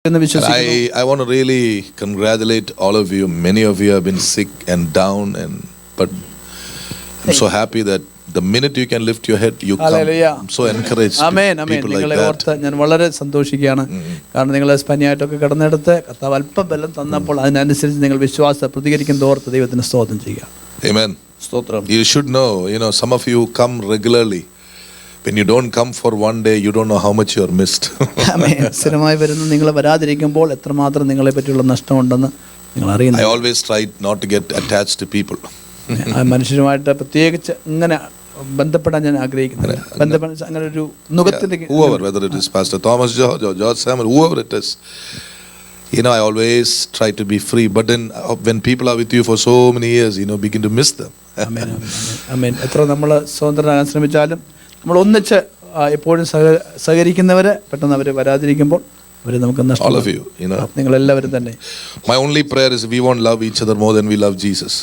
എന്ന് വിശ്വസിക്കുന്നു. I want to really congratulate all of you. Many of you have been sick and down, but I'm so happy that the minute you can lift your head, you Hallelujah. come. I'm so encouraged. Amen amen. People like നിങ്ങളെ that. ഓർത്ത് ഞാൻ വളരെ സന്തോഷിക്കുകയാണ്. കാരണം നിങ്ങൾ പനിയായിട്ടൊക്കെ കിടന്നെടുത്ത് കർത്താവ് അല്പം ബലം തന്നപ്പോൾ അതിനനുസരിച്ച് നിങ്ങൾ വിശ്വാസം പ്രതികരിക്കുന്ന ഓർത്ത് ദൈവത്തിന് സ്തോത്രം ചെയ്യുക. Amen. സ്തോത്രം. You should know, some of you come regularly. When you don't come for one day, you don't know how much you are missed. ആമേൻ. സ്ഥിരമായി വരുന്ന നിങ്ങൾ വരാതിരിക്കുമ്പോൾ എത്രമാത്രം നിങ്ങളെ പറ്റിയുള്ള നഷ്ടമുണ്ടെന്ന് നിങ്ങൾ അറിയുന്നു. I always try not to get attached to people. മനുഷ്യരുമായിട്ട് പ്രത്യേകിച്ച് ഇങ്ങനെ ബന്ധപ്പെടാൻ ഞാൻ ആഗ്രഹിക്കുന്നില്ല. ബന്ധപ്പെടാൻ അങ്ങനെ ഒരു നുഖത്തിന്റെ Whoever, whether it is Pastor Thomas George or George Samuel, whoever it is, I always try to be free. But then when people are with you for so many years, begin to miss them. ആമേൻ ആമേൻ. എത്ര നമ്മൾ സ്വതന്ത്രരാകാൻ ശ്രമിച്ചാലും നമ്മൾ ഒന്നിച്ച് എപ്പോഴും സഹകരിക്കുന്നവരെ പെട്ടെന്ന് അവർ വരാതിരിക്കുമ്പോൾ അവരെ നമുക്ക് നഷ്ടം. All of you, നിങ്ങളെല്ലാവരും തന്നെ. My only prayer is we won't love each other more than we love Jesus.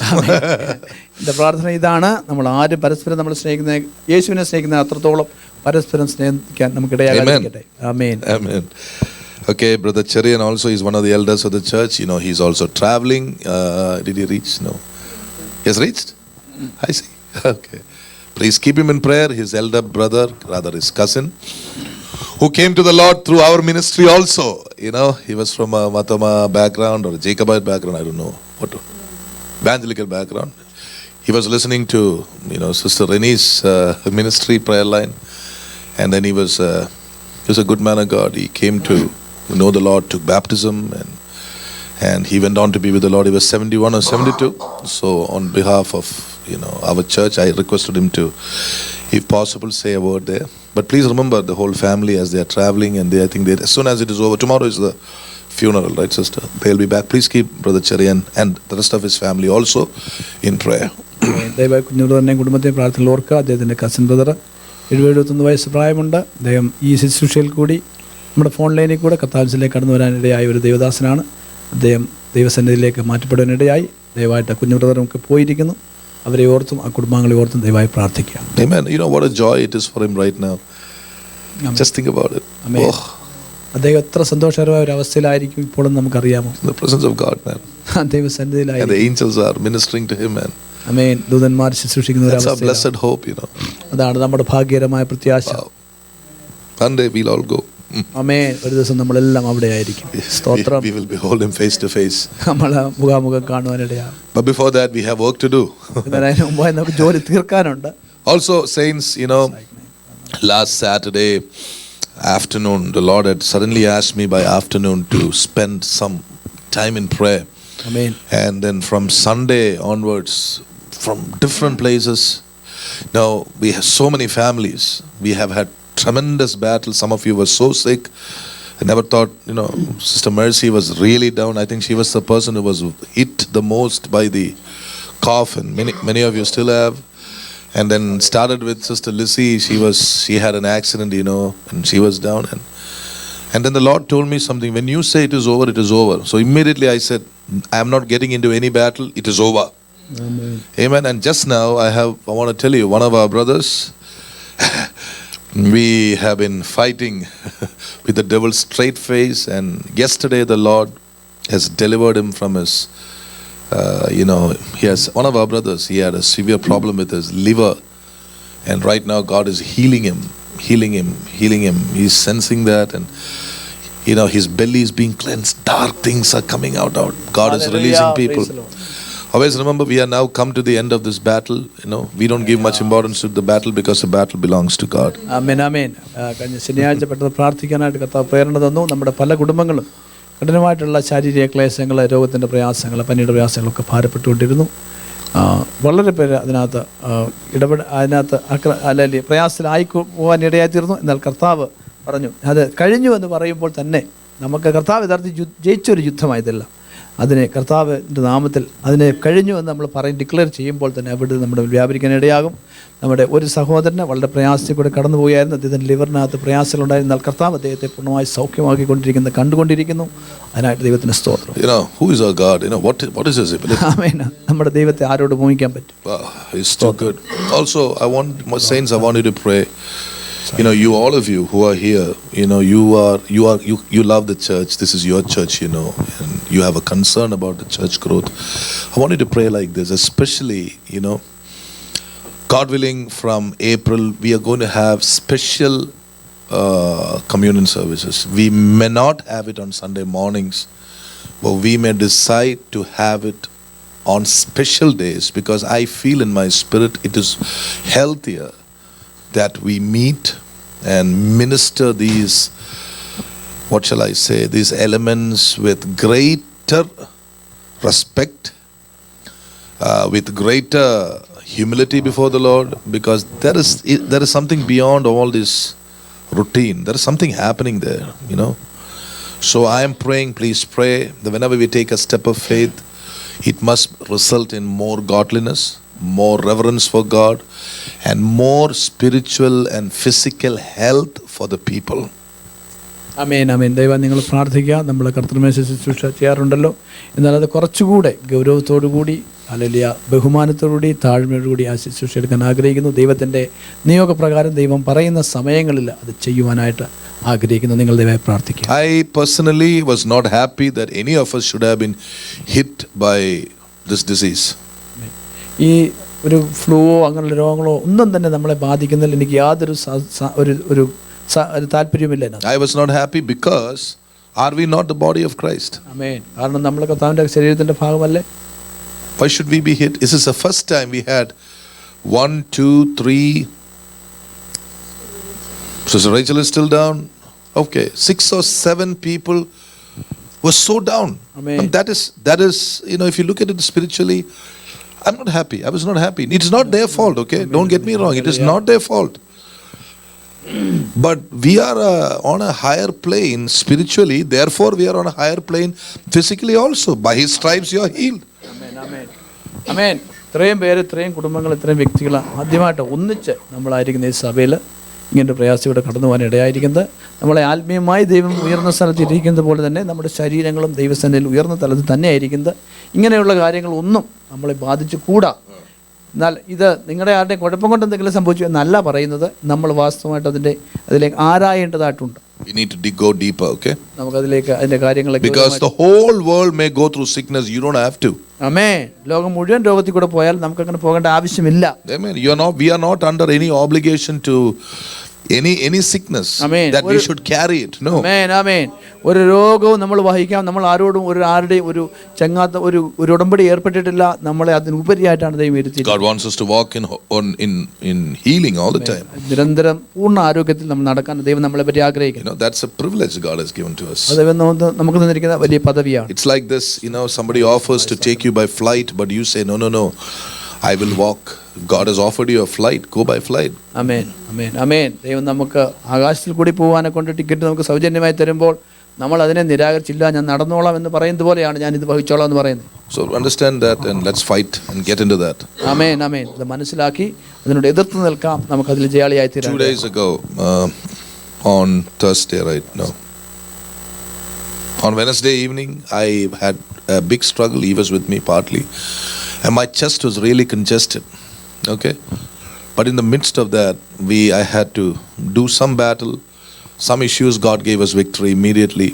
എൻ്റെ പ്രാർത്ഥന ഇതാണ്, നമ്മൾ ആരും പരസ്പരം നമ്മൾ സ്നേഹിക്കുന്ന യേശുവിനെ സ്നേഹിക്കുന്ന അത്രത്തോളം പരസ്പരം സ്നേഹിക്കാൻ നമുക്ക് ഇടയാകട്ടെ. ആമേൻ. Amen. Okay, Brother Cherian also is one of the elders of the church. He's also traveling. Did he reach? No. He has reached? I see. Okay. Please keep him in prayer. His elder brother, rather his cousin, who came to the Lord through our ministry also. He was from a Matama background or a Jacobite background. I don't know what evangelical background. He was listening to, Sister Renee's ministry prayer line, and then he was a good man of God. He came to know the Lord, took baptism, and he went on to be with the Lord. He was 71 or 72. So on behalf of our church, I requested him to, if possible, say a word there. But please remember the whole family as they are traveling, and I think as soon as it is over, tomorrow is the funeral, right, sister? They'll be back. Please keep Brother Cherian and the rest of his family also in prayer. ദയവായി കുഞ്ഞുബ്രദറിനെയും കുടുംബത്തെയും പ്രാർത്ഥനയിൽ ഓർക്കുക. അദ്ദേഹത്തിൻ്റെ cousin brother 71 വയസ്സ് പ്രായമുണ്ട്. അദ്ദേഹം ഈ ശുശ്രൂഷയിൽ കൂടി നമ്മുടെ ഫോൺ ലൈനിൽ കൂടെ കർത്താവിലേക്ക് കടന്നു വരാനിടയായ ഒരു ദൈവദാസനാണ്. അദ്ദേഹം ദൈവസന്നിധിയിലേക്ക് മാറ്റപ്പെടാനിടയായി. ദയവായിട്ട് കുഞ്ഞു ബ്രദറൊക്കെ പോയിരിക്കുന്നു. അവരെ ഓർത്തും ആ കുടുംബാംഗങ്ങളെ ഓർത്തും ദയവായി പ്രാർത്ഥിക്കുക. Amen. What a joy it is for him right now. Just think about it. Amen. അദ്ദേഹം എത്ര സന്തോഷകരമായ ഒരു അവസ്ഥയിലായിരിക്കും ഇപ്പോഴും നമുക്കറിയാമോ. In the presence of God, man. ദൈവസന്നിധിയിലായി. And the angels are ministering to him, man. ആമേൻ. ദൂതന്മാർ ശുശ്രൂഷിക്കുന്ന ഒരു അവസ്ഥ. That's our blessed hope, അതാണ് നമ്മുടെ ഭാഗ്യകരമായ പ്രത്യാശ. One day we'll all go. ആമേൻ. ഒരു ദിവസം നമ്മളെല്ലാം അവിടെ ആയിരിക്കും. സ്തോത്രം. We will behold him face to face. നമ്മൾ മുഖാമുഖം കാണുവാനിടയാണ്. But before that we have work to do. അതിന് മുമ്പായി നമുക്ക് ജോലി തീർക്കാനുണ്ട്. Also, saints, last Saturday afternoon, the Lord had suddenly asked me by afternoon to spend some time in prayer. Amen. And then from Sunday onwards, from different places, now we have so many families. We have had tremendous battle. Some of you were so sick. I never thought, Sister Mercy was really down. I think she was the person who was hit the most by the cough, and many of you still have. And then started with Sister Lissy. She had an accident, and she was down. And then the Lord told me something. When you say it is over, it is over. So immediately I said, I am not getting into any battle. It is over. Amen. Amen. And just now I want to tell you, one of our brothers, we have been fighting with the devil's straight face, and yesterday the Lord has delivered him from his, he has, one of our brothers, he had a severe problem with his liver, and right now God is healing him. He's sensing that, and his belly is being cleansed. Dark things are coming out. God is releasing people. Always remember, we are now come to the end of this battle. We don't give much importance to the battle because the battle belongs to God. ആമേൻ ആമേൻ. കഴിഞ്ഞ ശനിയാഴ്ച പെട്ടെന്ന് പ്രാർത്ഥിക്കാനായിട്ട് കർത്താവ് പ്രേരണ തന്നു. നമ്മുടെ പല കുടുംബങ്ങളും കഠിനമായിട്ടുള്ള ശാരീരിക ക്ലേശങ്ങൾ, രോഗത്തിൻ്റെ പ്രയാസങ്ങൾ, പനിയുടെ പ്രയാസങ്ങളൊക്കെ ഭാരപ്പെട്ടുകൊണ്ടിരുന്നു. വളരെ പേര് അതിനകത്ത് അല്ലെങ്കിൽ പ്രയാസത്തിലായി പോകാനിടയായിത്തീർന്നു. എന്നാൽ കർത്താവ് പറഞ്ഞു അത് കഴിഞ്ഞു എന്ന് പറയുമ്പോൾ തന്നെ നമുക്ക് കർത്താവ് യഥാർത്ഥത്തിൽ ജയിച്ചൊരു യുദ്ധമായതല്ല. അതിനെ കർത്താവിൻ്റെ നാമത്തിൽ അതിനെ കഴിഞ്ഞു എന്ന് നമ്മൾ ഡിക്ലെയർ ചെയ്യുമ്പോൾ തന്നെ അവിടെ നമ്മുടെ വ്യാപരിക്കാനിടയാകും. നമ്മുടെ ഒരു സഹോദരന് വളരെ പ്രയാസത്തിൽ കൂടെ കടന്നു പോയായിരുന്നു. അദ്ദേഹത്തിൻ്റെ ലിവറിനകത്ത് പ്രയാസങ്ങളുണ്ടായിരുന്നാൽ കർത്താവ് അദ്ദേഹത്തെ പൂർണ്ണമായി സൗഖ്യമാക്കിക്കൊണ്ടിരിക്കുന്നത് കണ്ടുകൊണ്ടിരിക്കുന്നു. അതിനായിട്ട് ദൈവത്തിന് സ്തോത്രം. Who is our God? What is his ability? ആമേൻ. നമ്മുടെ ദൈവത്തെ ആരോട് മോഹിക്കാൻ പറ്റും? Wow, he's too good. Also, I want you to pray. You know, you all of you who are here, you know, you love the church. This is your church, you know, and you have a concern about the church growth. I want you to pray like this, especially, you know, God willing, from April we are going to have special communion services. We may not have it on Sunday mornings, but we may decide to have it on special days, because I feel in my spirit it is healthier that we meet and minister these, what shall I say, these elements with greater respect, with greater humility before the Lord, because there is something beyond all this routine. There is something happening there, you know. So I am praying, please pray that whenever we take a step of faith, it must result in more godliness, more reverence for God, and more spiritual and physical health for the people. അമേൻ അമേൻ. ദൈവം നിങ്ങൾ പ്രാർത്ഥിക്കുക. നമ്മൾ കർത്തൃമേശ ശുശ്രൂഷ ചെയ്യാറുണ്ടല്ലോ, എന്നാൽ അത് കുറച്ചുകൂടെ ഗൗരവത്തോടു കൂടി, ഹല്ലേലൂയ, ബഹുമാനത്തോടുകൂടി, താഴ്മയോടുകൂടി ആ ശുശ്രൂഷ എടുക്കാൻ ആഗ്രഹിക്കുന്നു. ദൈവത്തിൻ്റെ നിയോഗപ്രകാരം ദൈവം പറയുന്ന സമയങ്ങളിൽ അത് ചെയ്യുവാനായിട്ട് ആഗ്രഹിക്കുന്നു. നിങ്ങൾ ദൈവമായി പ്രാർത്ഥിക്കുക. I personally was not happy that any of us should have been hit by this disease. ഈ ഒരു ഫ്ലൂവോ അങ്ങനെയുള്ള രോഗങ്ങളോ ഒന്നും തന്നെ നമ്മളെ ബാധിക്കുന്നതിൽ എനിക്ക് യാതൊരു ഒരു താല്പര്യമില്ല. I was not happy because are we not the body of Christ? ആമേൻ. കാരണം നമ്മൾ കർത്താവിൻ്റെ ശരീരത്തിൻ്റെ ഭാഗമല്ലേ. Why should we be hit? This is the first time we had 1, 2, 3. Sister Rachel is still down. Okay, 6 or 7 people were so down. Amen. And that is, you know, if you look at it spiritually, I'm not happy. I was not happy. It's not their fault, okay? Amen. Don't get me wrong. It is not their fault. But we are on a higher plane spiritually. Therefore, we are on a higher plane physically also. By His stripes, you are healed. ആമേൻ ആമേൻ ആമേൻ. ഇത്രയും പേര്, ഇത്രയും കുടുംബങ്ങൾ, ഇത്രയും വ്യക്തികൾ ആദ്യമായിട്ട് ഒന്നിച്ച് നമ്മളായിരിക്കുന്ന ഈ സഭയിൽ ഇങ്ങനൊരു പ്രയാസത്തോടെ കടന്നു പോകാൻ ഇടയായിരിക്കുന്നത്. നമ്മളെ ആത്മീയമായി ദൈവം ഉയർന്ന സ്ഥലത്ത് ഇരിക്കുന്നത് പോലെ തന്നെ നമ്മുടെ ശരീരങ്ങളും ദൈവസന്നിധിയിൽ ഉയർന്ന തലത്തിൽ തന്നെ ആയിരിക്കുന്നത്. ഇങ്ങനെയുള്ള കാര്യങ്ങളൊന്നും നമ്മളെ ബാധിച്ചു കൂടാ. എന്നാൽ ഇത് നിങ്ങളുടെ ആരുടെയും കുഴപ്പം കൊണ്ട് എന്തെങ്കിലും സംഭവിച്ചു എന്നല്ല പറയുന്നത്. നമ്മൾ വാസ്തവമായിട്ട് അതിലേക്ക് ആരായേണ്ടതായിട്ടുണ്ട്. We need to go deeper, okay? നമുക്കതിലേക്ക് അതിൻ്റെ കാര്യങ്ങളൊക്കെ, Because the whole world may go through sickness, you don't have to. ആമേൻ. ലോകം മുഴുവൻ രോഗത്തിൽ കൂടെ പോയാൽ നമുക്കങ്ങനെ പോകേണ്ട ആവശ്യമില്ല. Amen. We are not under any obligation to any sickness. Amen. That we should carry it. No. ആമേൻ ആമേൻ. ഒരു രോഗവും നമ്മൾ വഹിക്കാം. നമ്മൾ ആരോടും ആരുടെയും ഒരു ചങ്ങാത്ത ഒരു ഉടമ്പടി ഏർപ്പെട്ടിട്ടില്ല. നമ്മളെ അതിനുപരിയായിട്ടാണ് ദൈവം ഇരുത്തിയത്. God wants us to walk in healing all the time. നിരന്തരം പൂർണ്ണ ആരോഗ്യത്തിൽ നമ്മൾ നടക്കാൻ ദൈവം നമ്മളെ പറ്റി ആഗ്രഹിക്കുന്നു. You know, that's a privilege God has given to us. അത് നമുക്ക് തന്നിരിക്കുന്ന വലിയ പദവിയാണ്. It's like this, you know, somebody offers to take you by flight, but you say no, I will walk. God has offered you a flight, go by flight. ആമേൻ ആമേൻ ആമേൻ. ദൈവം നമുക്ക് ആകാശത്തിൽ കൂടി പോകാനെ കൊണ്ട് ticket നമുക്ക് സൗജന്യമായി തരുമ്പോൾ നമ്മൾ അതിനെ നിരാകരിച്ചില്ല. ഞാൻ നടന്നോളാം എന്ന് പറയുന്നത് പോലെയാണ് ഞാൻ ഇത് വഹിച്ചോളാം എന്ന് പറയുന്നത്. So understand that and let's fight and get into that. ആമേൻ ആമേൻ. ഇത് മനസ്സിലാക്കി അതിനോട് എതിർത്ത് നിൽക്കാം. നമുക്ക് അതിൽ ജയാളിയായി തീരാം. 2 days ago, on Thursday, right? No. On Wednesday evening, I had a big struggle. He was with me partly. And my chest was really congested. Okay? But in the midst of that, I had to do some battle, some issues. God gave us victory immediately.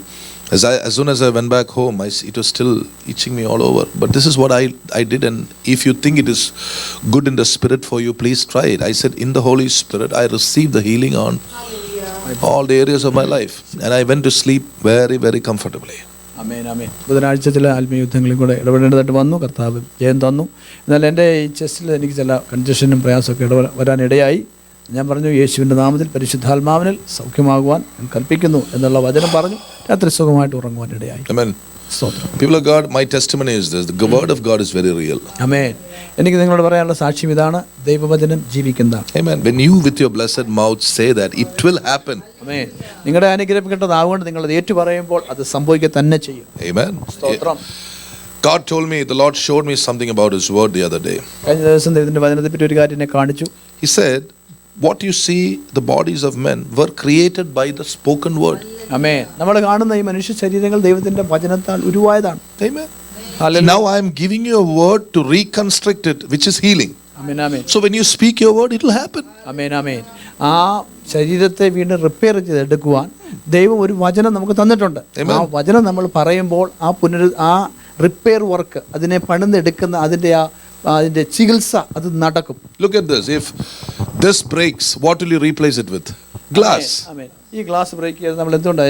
As soon as I went back home, it was still itching me all over. But this is what I did. And if you think it is good in the spirit for you, please try it. I said, in the Holy Spirit, I received the healing on all the areas of my life. And I went to sleep very, very comfortably. ആമേൻ ആമേൻ. ബുധനാഴ്ച ചില ആത്മീയ യുദ്ധങ്ങളിൽ കൂടെ ഇടപെടേണ്ടതായിട്ട് വന്നു. കർത്താവ് ജയം തന്നു. എന്നാൽ എൻ്റെ ഈ ചെസ്റ്റിൽ എനിക്ക് ചില കൺജഷനും പ്രയാസമൊക്കെ വരാനിടയായി. ഞാൻ പറഞ്ഞു, യേശുവിൻ്റെ നാമത്തിൽ പരിശുദ്ധാത്മാവിനിൽ സൗഖ്യമാകുവാൻ ഞാൻ കൽപ്പിക്കുന്നു എന്നുള്ള വചനം പറഞ്ഞു. രാത്രി സുഖമായിട്ട് ഉറങ്ങുവാൻ ഇടയായി. Amen. People of God, my testimony is this: the word of God is very real. ആമേൻ. എനിക്ക് നിങ്ങളോട് പറയാനുള്ള സാക്ഷ്യം ഇതാണ്, ദൈവവചനം ജീവിക്കുന്നതാണ്. Amen. When you with your blessed mouth say that, it will happen. ആമേൻ. നിങ്ങളുടെ അനുഗ്രഹിക്കപ്പെട്ടതാവുകൊണ്ട് നിങ്ങൾ അത് ഏറ്റു പറയുമ്പോൾ അത് സംഭവിക്കുക തന്നെ ചെയ്യും. Amen. സ്തോത്രം. God told me, the Lord showed me something about His word the other day. കഴിഞ്ഞ ദിവസം ദൈവത്തിൻ്റെ വചനത്തെ പറ്റി ഒരു കാര്യം എന്നെ കാണിച്ചു. He said, what you see, the bodies of men were created by the spoken word. ആമേൻ. നമ്മൾ കാണുന്ന ഈ മനുഷ്യ ശരീരങ്ങൾ ദൈവത്തിന്റെ വചനത്താൽ ഉരുവായതാണ്. Amen. Now I am giving you a word to reconstruct it, which is healing. Amen amen So when you speak your word, it will happen. ആമേൻ ആമേൻ. ആ ശരീരത്തെ വീണ്ടും റിപ്പയർ ചെയ്തെടുക്കുവാൻ ദൈവം ഒരു വചനം നമുക്ക് തന്നിട്ടുണ്ട്. ആ വചനം നമ്മൾ പറയുമ്പോൾ ആ റിപ്പയർ വർക്ക്, അതിനെ പണിതെടുക്കുന്ന അതിൻ്റെ ചികിത്സ അത് നടക്കും. Look at this. If this breaks, what will you replace it with? Glass. ആമേൻ. ഈ ഗ്ലാസ് ബ്രേക്ക് ചെയ്ത് നമ്മൾ എന്തുകൊണ്ട്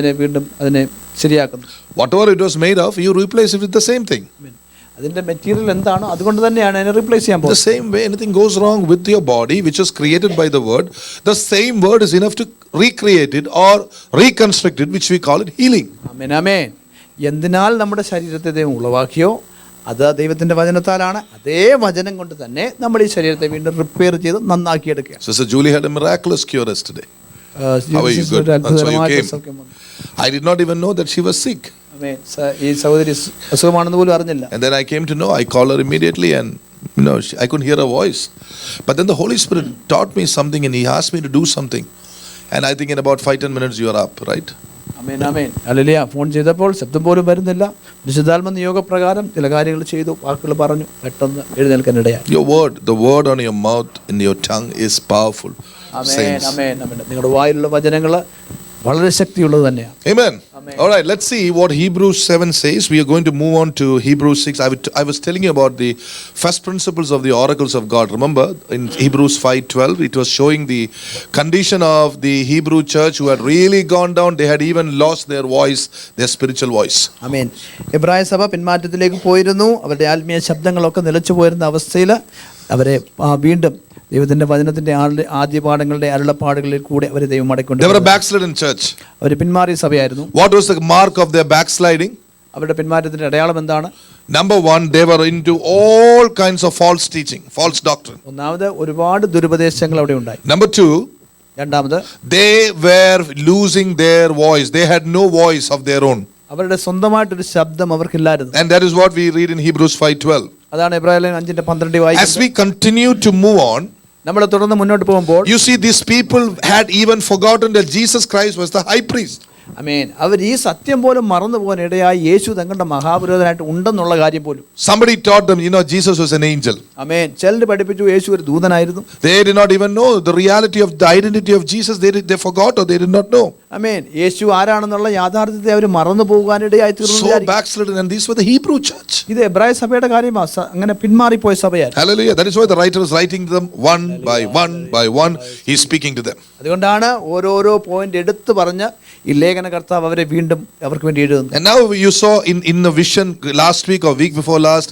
അതിനെ ശരിയാക്കുന്നു? Whatever it was made of, you replace it with the same thing. ആമേൻ. അതിൻ്റെ മെറ്റീരിയൽ എന്താണോ അതുകൊണ്ട് തന്നെയാണ് അതിനെ റീപ്ലേസ് ചെയ്യാൻ The പോകുന്നത്. same way anything goes wrong with your body, which is created by the word, the same word is enough to recreate it or reconstruct it, which we call it healing. ആമേൻ ആമേൻ. എന്തിനാൽ നമ്മുടെ ശരീരത്തെ ദൈവം ഉളവാക്കിയോ അത് ദൈവത്തിൻ്റെ വചനത്താലാണ്. അതേ വചനം കൊണ്ട് തന്നെ നമ്മൾ ഈ ശരീരത്തെ വീണ്ടും റിപ്പയർ ചെയ്ത് നന്നാക്കിയെടുക്കുക. Sister Julie had a miraculous cure yesterday. How are you? Good. And so you came. I did not even know that she was sick. ആമേൻ. ഈ സഹോദരി അസുഖമാണെന്ന് പോലും അറിഞ്ഞില്ല. And then I came to know, I called her immediately and I couldn't hear her voice. But then the Holy Spirit taught me something and He asked me to do something. And I think in about 5-10 minutes you are up, right? Amen amen. Hallelujah. Phone ചെയ്തപ്പോൾ ശബ്ദം പോലും വരുന്നില്ല. വിശുദ്ധാത്മ നിയോഗപ്രകാരം ചില കാര്യങ്ങൾ ചെയ്തു, വാക്കുകൾ പറഞ്ഞു, പെട്ടെന്ന് എഴുന്നേൽക്കാനിടയായി. Your word, the word on your mouth and your tongue is powerful. ആമേൻ ആമേൻ ആമേൻ. നിങ്ങളുടെ വായിലുള്ള വചനങ്ങൾ വളരെ ശക്തിയുള്ളത് തന്നെയാണ്. Amen. Amen. All right, let's see what Hebrews 7 says. We are going to move on to Hebrews 6. I was telling you about the first principles of the oracles of God. Remember in Hebrews 5:12, it was showing the condition of the Hebrew church who had really gone down. They had even lost their voice, their spiritual voice. ആമേൻ. എബ്രായ സഭ പിന്മാറ്റത്തിലേക്ക് പോയിരുന്നു. അവരുടെ ആത്മീയ ശബ്ദങ്ങളൊക്കെ നിലച്ചു പോയിരുന്ന അവസ്ഥയിൽ അവരെ വീണ്ടും ദൈവത്തിന്റെ വചനത്തിന്റെ ആദ്യ പാഠങ്ങളുടെ അരുളപ്പാടുകളിൽ കൂടെ അവരെ ദൈവം മടക്കിക്കൊണ്ടു. They were a backslidden church. Our പിന്മാറിയ സഭയായിരുന്നു. What was the mark of their backsliding? അവരുടെ പിന്മാറ്റത്തിന്റെ അടയാളം എന്താണ്? Number one, they were into all kinds of false teaching, false doctrine. ഒന്നാമത് ഒരുപാട് ദുരുപദേശങ്ങൾ അവിടെ ഉണ്ടായി. Number two, രണ്ടാമത് they were losing their voice. They had no voice of their own. അവരുടെ സ്വന്തമായിട്ടൊരു ശബ്ദം അവർക്കില്ലായിരുന്നു. And that is what we read in Hebrews 5:12. അതാണ് എബ്രായർ 5:12 വായിക്കുന്നത്. As we continue to move on, നമ്മൾ തുടർന്ന് മുന്നോട്ട് പോകുമ്പോൾ you see these people had even forgotten that Jesus Christ was the high priest. ആമേൻ. അവർ ഈ സത്യം പോലും മറന്നു പോകാൻ ഇടയായി. യേശു തങ്ങളുടെ മഹാപുരോഹിതനായിട്ട് ഉണ്ടെന്നുള്ള കാര്യം പോലും. Somebody taught them, Jesus was an angel. ആമേൻ. ചിലർ പഠിപ്പിച്ചു യേശു ഒരു ദൂതനായിരുന്നു. They did not even know the reality of the identity of Jesus. They forgot or they did not know. ആമേൻ. യേശു ആരാണെന്നുള്ള യാഥാർത്ഥ്യത്തെ അവർ മറന്നു പോകാനിടയായി തീർന്നു. So backslidden, and these were the Hebrew church. ഇത് എബ്രായ സഭയുടെ കാര്യമാണ്. അങ്ങനെ പിന്മാറിപ്പോയ സഭയായിരുന്നു. Hallelujah. That is why the writer is writing them one by one. He is speaking to them. അതുകൊണ്ടാണ് ഓരോരോ പോയിന്റ് എടുത്തു പറഞ്ഞ് ഈ ലേഖന കർത്താവ് അവരെ വീണ്ടും അവർക്ക് വേണ്ടി എഴുതുന്നു. And now you saw in the vision last week or week before last,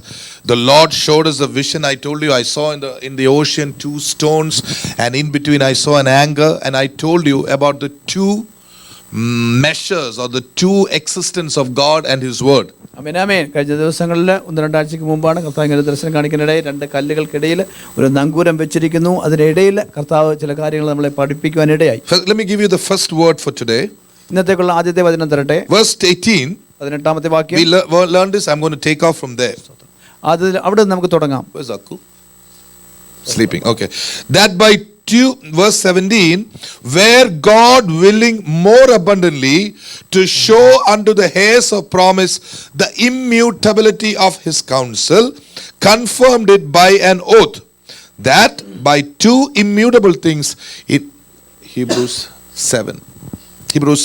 the Lord showed us the vision. I told you I saw in the ocean 2 stones, and in between I saw an anchor, and I told you about the 2 measures or the 2 existence of God and His word. ആമേൻ ആമേൻ. കഴിഞ്ഞ ദിവസങ്ങളിൽ 1-2 ആഴ്ചയ്ക്ക് മുമ്പാണ് കർത്താവ് ഇങ്ങനെ ദർശനം കാണിക്കാനിടയിൽ 2 കല്ലുകൾക്കിടയിൽ ഒരു നങ്കൂരം വെച്ചിരിക്കുന്നു. അതിനിടയിൽ കർത്താവ് ചില കാര്യങ്ങൾ നമ്മളെ പഠിപ്പിക്കുവാനിടയായി. Let me give you the first word for today. ഇന്നത്തേക്കുള്ള ആദ്യത്തെ വചനം തരട്ടെ. Verse 18. 18ാമത്തെ വാക്യം. We learned this. I'm going to take off from there. അവിടെ നമുക്ക് തുടങ്ങാം. Where's Akku? Sleeping. Okay. That by verse 17, where God willing more abundantly to show unto the heirs of promise the immutability of His counsel, confirmed it by an oath, that by 2 immutable things, Hebrews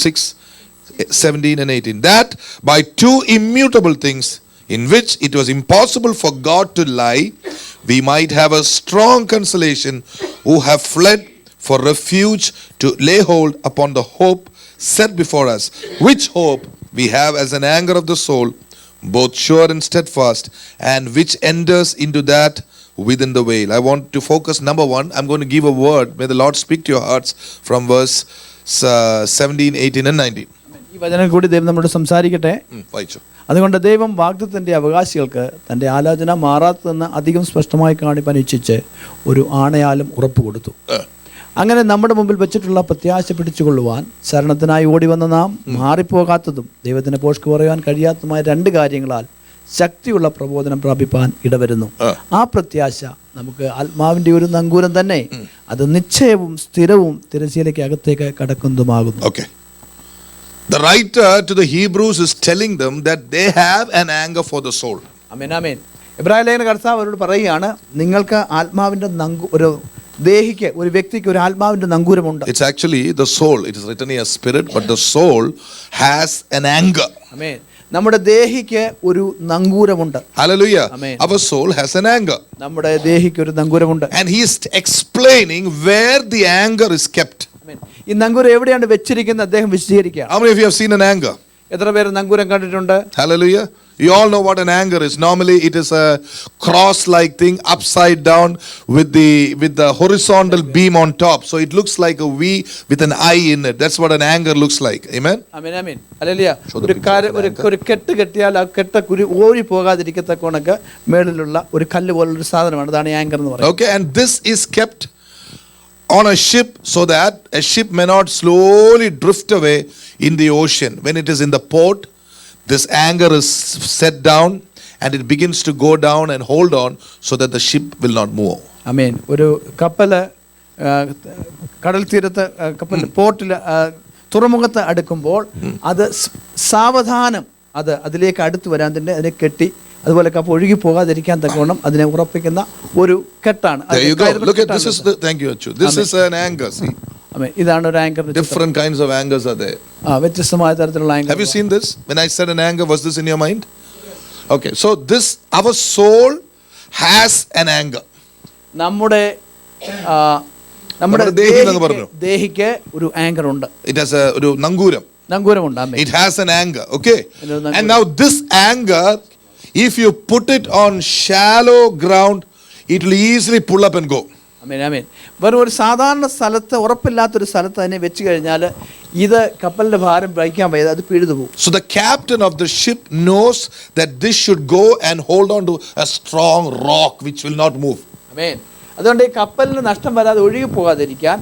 6, 17 and 18, that by 2 immutable things, in which it was impossible for God to lie, we might have a strong consolation who have fled for refuge to lay hold upon the hope set before us, which hope we have as an anchor of the soul, both sure and steadfast, and which enters into that within the veil. I want to focus, number one, I'm going to give a word. May the Lord speak to your hearts from verse 17, 18 and 19. ഈ വചനം കൂടി ദൈവം നമ്മോട് സംസാരിക്കട്ടെ. അതുകൊണ്ട് ദൈവം വാഗ്ദത്തത്തിൻ്റെ അവകാശികൾക്ക് തൻ്റെ ആലോചന മാറാത്തതെന്ന് അധികം സ്പഷ്ടമായി കാണിപ്പാൻ ഇച്ഛിച്ച് ഒരു ആണയാലും ഉറപ്പ് കൊടുത്തു. അങ്ങനെ നമ്മുടെ മുമ്പിൽ വെച്ചിട്ടുള്ള പ്രത്യാശ പിടിച്ചുകൊള്ളുവാൻ ശരണത്തിനായി ഓടി വന്ന നാം മാറിപ്പോകാത്തതും ദൈവത്തിന് പോഷ്ക്ക് പറയാൻ കഴിയാത്തതുമായ 2 കാര്യങ്ങളാൽ ശക്തിയുള്ള പ്രബോധനം പ്രാപിപ്പാൻ ഇടവരുന്നു. ആ പ്രത്യാശ നമുക്ക് ആത്മാവിൻ്റെ ഒരു നങ്കൂരം തന്നെ. അത് നിശ്ചയവും സ്ഥിരവും തിരശ്ശീലയ്ക്ക് അകത്തേക്ക് കടക്കുന്നതുമാകുന്നു. The writer to the Hebrews is telling them that they have an anger for the soul. ആമേൻ ആമേൻ. എബ്രായ ലേഖന കർത്താവ് അവരോട് പറയുകയാണ്, നിങ്ങൾക്ക് ആത്മാവിൻ്റെ ഒരു ദേഹിക്ക്, ഒരു വ്യക്തിക്ക് ഒരു ആത്മാവിൻ്റെ നങ്കൂരമുണ്ട്. It's actually the soul. It is written here spirit, but the soul has an anger. ആമേൻ. നമ്മുടെ ദേഹിക്ക് ഒരു നങ്കൂരമുണ്ട്. Hallelujah. Amen. Our soul has an anger. നമ്മുടെ ദേഹിക്ക് ഒരു നങ്കൂരമുണ്ട്. And he is explaining where the anger is kept. ആമേൻ. ഈ നങ്കൂരം എവിടെയാണ് വെച്ചിരിക്കുന്നത് അദ്ദേഹം വിശദീകരിക്കുക. How many of you have seen an anger? എത്ര പേര് നങ്കൂരം കണ്ടിട്ടുണ്ട്? Hallelujah. You all know what an anger is. Normally it is a cross-like thing upside down with the horizontal beam on top. So it looks like a V with an eye in it. That's what an anger looks like. Amen. Amen amen. Hallelujah. Show the picture of an anger. ഒരു കെട്ട് കെട്ടിയാൽ ആ കെട്ട് ഓടി പോകാതിരിക്കത്തക്കണക്ക് മേളിലുള്ള ഒരു കല്ല് പോലുള്ളൊരു സാധനമാണ്. അതാണ് ആങ്കർ എന്ന് പറയുന്നത്. Okay, and this is kept on a ship so that a ship may not slowly drift away in the ocean. When it is in the port, this anger is set down and it begins to go down and hold on so that the ship will not move. ആമേൻ. ഒരു കപ്പല് കടൽ തീരത്ത് കപ്പൽ പോർട്ടിൽ തുറമുഖത്ത് അടുക്കുമ്പോൾ അത് സാവധാനം അതിലേക്ക് അടുത്ത് വരാൻ തന്നെ അതിനെ കെട്ടി, അതുപോലെ കപ്പ ഒഴുകി പോകാതിരിക്കാൻ തക്കവണ്ണം അതിനെ ഉറപ്പിക്കുന്ന ഒരു കെട്ടാണ്. There you go. Look at this is the, thank you Achu. This is an anger. See, ആമേൻ. ഇതാണ് ഒരു anchor. different kinds of angers are there. വ്യത്യസ്തമായ തരത്തിലുള്ള anchor. Have you seen this? When I said an anger, was this in your mind? Okay, so this, our soul has an anger. നമ്മുടെ ദേഹിക്ക് ഒരു anchor ഉണ്ട്. It has a നങ്കൂരമുണ്ട്. Amen. It has an anger. Okay, and now this anger, if you put it on shallow ground, it will easily pull up and go. ആമേൻ ആമേൻ. വെറും ഒരു സാധാരണ സ്ഥലത്ത്, ഉറപ്പില്ലാത്തൊരു സ്ഥലത്ത് അതിനെ വെച്ച് കഴിഞ്ഞാൽ ഇത് കപ്പലിന്റെ ഭാരം വഹിക്കാൻ വയ്യാതെ അത് പിഴുതു പോകും. So the captain of the ship knows that this should go and hold on to a strong rock which will not move. ആമേൻ. അതുകൊണ്ട് ഈ കപ്പലിന് നഷ്ടം വരാതെ ഒഴുകി പോകാതിരിക്കാൻ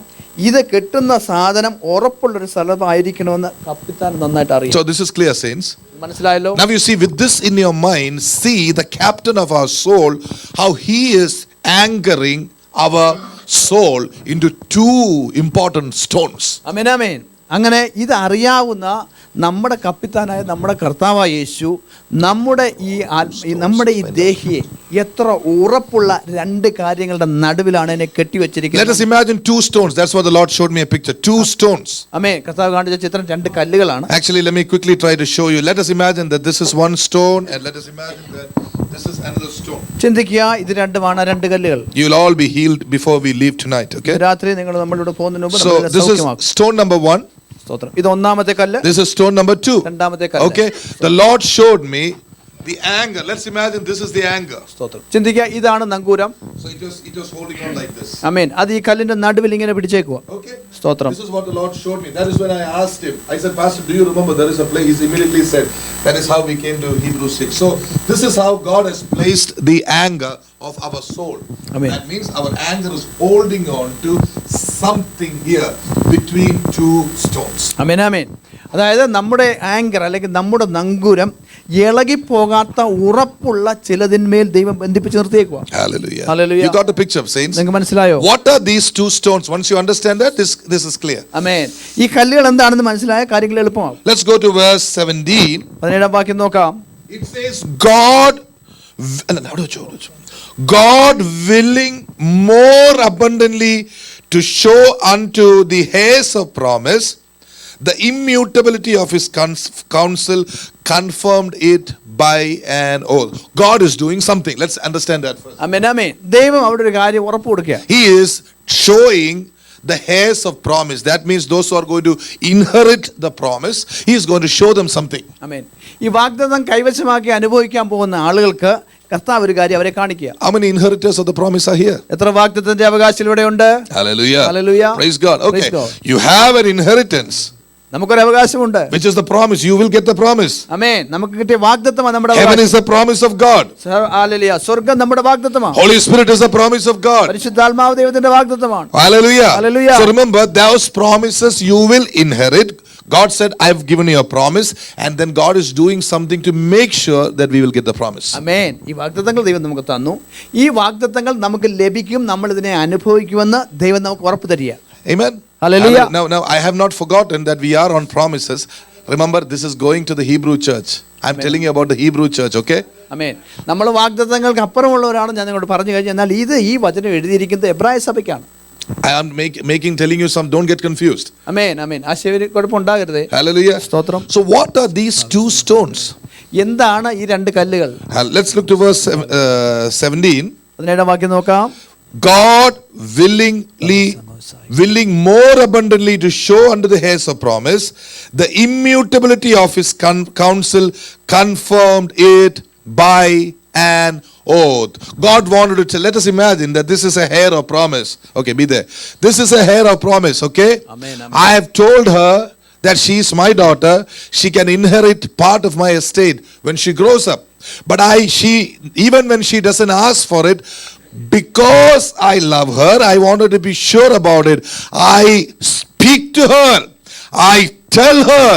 ഇത് കെട്ടുന്ന സാധനം ഉറപ്പുള്ളൊരു സ്ഥലമായിരിക്കണമെന്ന് കപ്പിത്താൻ നന്നായിട്ട് അറിയാം. So this is clear, saints. മനസ്സിലായല്ലോ? Now you see, with this in your mind, see the captain of our soul, how he is anchoring our soul into two important stones. ആമേൻ ആമേൻ. അങ്ങനെ ഇത് അറിയാവുന്ന നമ്മുടെ കപ്പിത്താനായ നമ്മുടെ കർത്താവായ യേശു നമ്മുടെ ഈ ദേഹിയെ എത്ര ഉറപ്പുള്ള രണ്ട് കാര്യങ്ങളുടെ നടുവിലാണ് എന്നെ കെട്ടിവെച്ചിരിക്കുന്നത്. Let us imagine two stones. That's what the Lord showed me a picture. Two stones. ആമേൻ. കർത്താവ് കാണിച്ച ചിത്രം രണ്ട് കല്ലുകളാണ്. Actually, let me quickly try to show you. Let us imagine that this is one stone, and let us imagine that this is another stone. ചിന്തിക്കുക, ഇത് രണ്ടുമാണ് രണ്ട് കല്ലുകൾ. You will all be healed before we leave tonight. Okay. രാത്രി നിങ്ങൾ നമ്മളിവിടെ പോകുന്നതിന് മുമ്പ് So this is stone number 1. സ്തോത്രം. ഇത് ഒന്നാമത്തെ കല്ല്. This is stone number 2. രണ്ടാമത്തെ കല്ല്. Okay. The Lord showed me the anger. Let's imagine this is the anger. സ്തോത്രം. ചിന്തിക്കുക, ഇതാണ് നങ്കൂരം. So it was holding on like this. ആമേൻ. അത് ഈ കല്ലിന്റെ നടുവിൽ ഇങ്ങനെ പിടിച്ചേക്കുക. Okay. സ്തോത്രം. This is what the Lord showed me. That is when I asked him. I said, Pastor, do you remember there is a place? He immediately said, that is how we came to Hebrews 6. So this is how God has placed the anger of our soul. Amen. That means our anger is holding on to something here between two stones. ആമേൻ ആമേൻ. അതായത് നമ്മുടെ anchor അല്ലെങ്കിൽ നമ്മുടെ നങ്കൂരം ഇളകിപ്പോകാത്ത ഉറപ്പുള്ള ചിലതിന്മേൽ ദൈവം ബന്ധിപ്പിച്ച് നിർത്തിയേക്കുക. Hallelujah. Hallelujah. You got the picture, saints? നിങ്ങൾക്ക് മനസ്സിലായോ? What are these two stones? Once you understand that, this is clear. ആമേൻ. ഈ കല്ലുകൾ എന്താണെന്ന് മനസ്സിലായ കാര്യങ്ങൾ എളുപ്പമാകും. Let's go to verse 17. 17 വാക്യം നോക്കാം. It says, God willing more abundantly to show unto the heirs of promise the immutability of his counsel, confirmed it by an oath. God is doing something. Let's understand that first. ആമേൻ ആമേൻ. ദൈവം അവിടെ ഒരു കാര്യം ഉറപ്പ് കൊടുക്കുക. He is showing the heirs of promise. That means those who are going to inherit the promise, he is going to show them something. ആമേൻ. ഈ വാഗ്ദത്തം കൈവശമാക്കി അനുഭവിക്കാൻ പോകുന്ന ആളുകൾക്ക് കർത്താവ് ഒരു കാര്യം അവരെ കാണിക്കുക. How many inheritors of the promise are here? എത്ര വാഗ്ദത്തത്തിന്റെ അവകാശികൾ ഇവിടെ ഉണ്ട്? Hallelujah. Hallelujah. Praise God. Okay. Praise God. You have an inheritance. നമുക്കൊരു അവകാശമുണ്ട്. Which is the promise. You will get the promise. ആമേൻ. നമുക്ക് കിട്ടിയ വാഗ്ദത്തമാണ് നമ്മുടെ Heaven is the promise of God. Hallelujah. സ്വർഗ്ഗം നമ്മുടെ വാഗ്ദത്തമാണ്. Holy Spirit is the promise of God. പരിശുദ്ധാത്മാവ് ദൈവത്തിന്റെ വാഗ്ദത്തമാണ്. Hallelujah. Hallelujah. So remember, those promises you will inherit. God said, I've given you a promise, and then God is doing something to make sure that we will get the promise. ആമേൻ. ഈ വാഗ്ദത്തങ്ങൾ ദൈവം നമുക്ക് തന്നു. ഈ വാഗ്ദത്തങ്ങൾ നമുക്ക് ലഭിക്കും, നമ്മൾ ഇതിനെ അനുഭവിക്കുമെന്ന് ദൈവം നമുക്ക് ഉറപ്പ് തരിക. Amen. Hallelujah. Now I have not forgotten that we are on promises. Remember, this is going to the Hebrew church. I'm telling you about the Hebrew church, okay? ആമേൻ. നമ്മൾ വാഗ്ദത്തങ്ങൾക്ക് അപ്പുറമുള്ളവരാണ് ഞാൻ നിങ്ങളോട് പറഞ്ഞു കഴിഞ്ഞാൽ, എന്നാൽ ഇത് ഈ വചനം എഴുതിയിരിക്കുന്നത് എബ്രായ സഭയ്ക്കാണ്. I am telling you some, don't get confused. Amen, amen. ആശയവിനി കുഴപ്പമുണ്ടാകരുത്. Hallelujah. സ്തോത്രം. So what are these two stones? എന്താണ് ഈ രണ്ട് കല്ലുകൾ? Let's look to verse 17. 17 വാക്യം നോക്കാം. God willing more abundantly to show unto the heirs of promise the immutability of his counsel, confirmed it by an oath. God wanted to tell, let us imagine that this is a heir of promise. Okay, be there. This is a heir of promise, okay? Amen, amen. I have told her that she is my daughter. She can inherit part of my estate when she grows up. But even when she doesn't ask for it, because I love her, I wanted to be sure about it. I speak to her. I tell her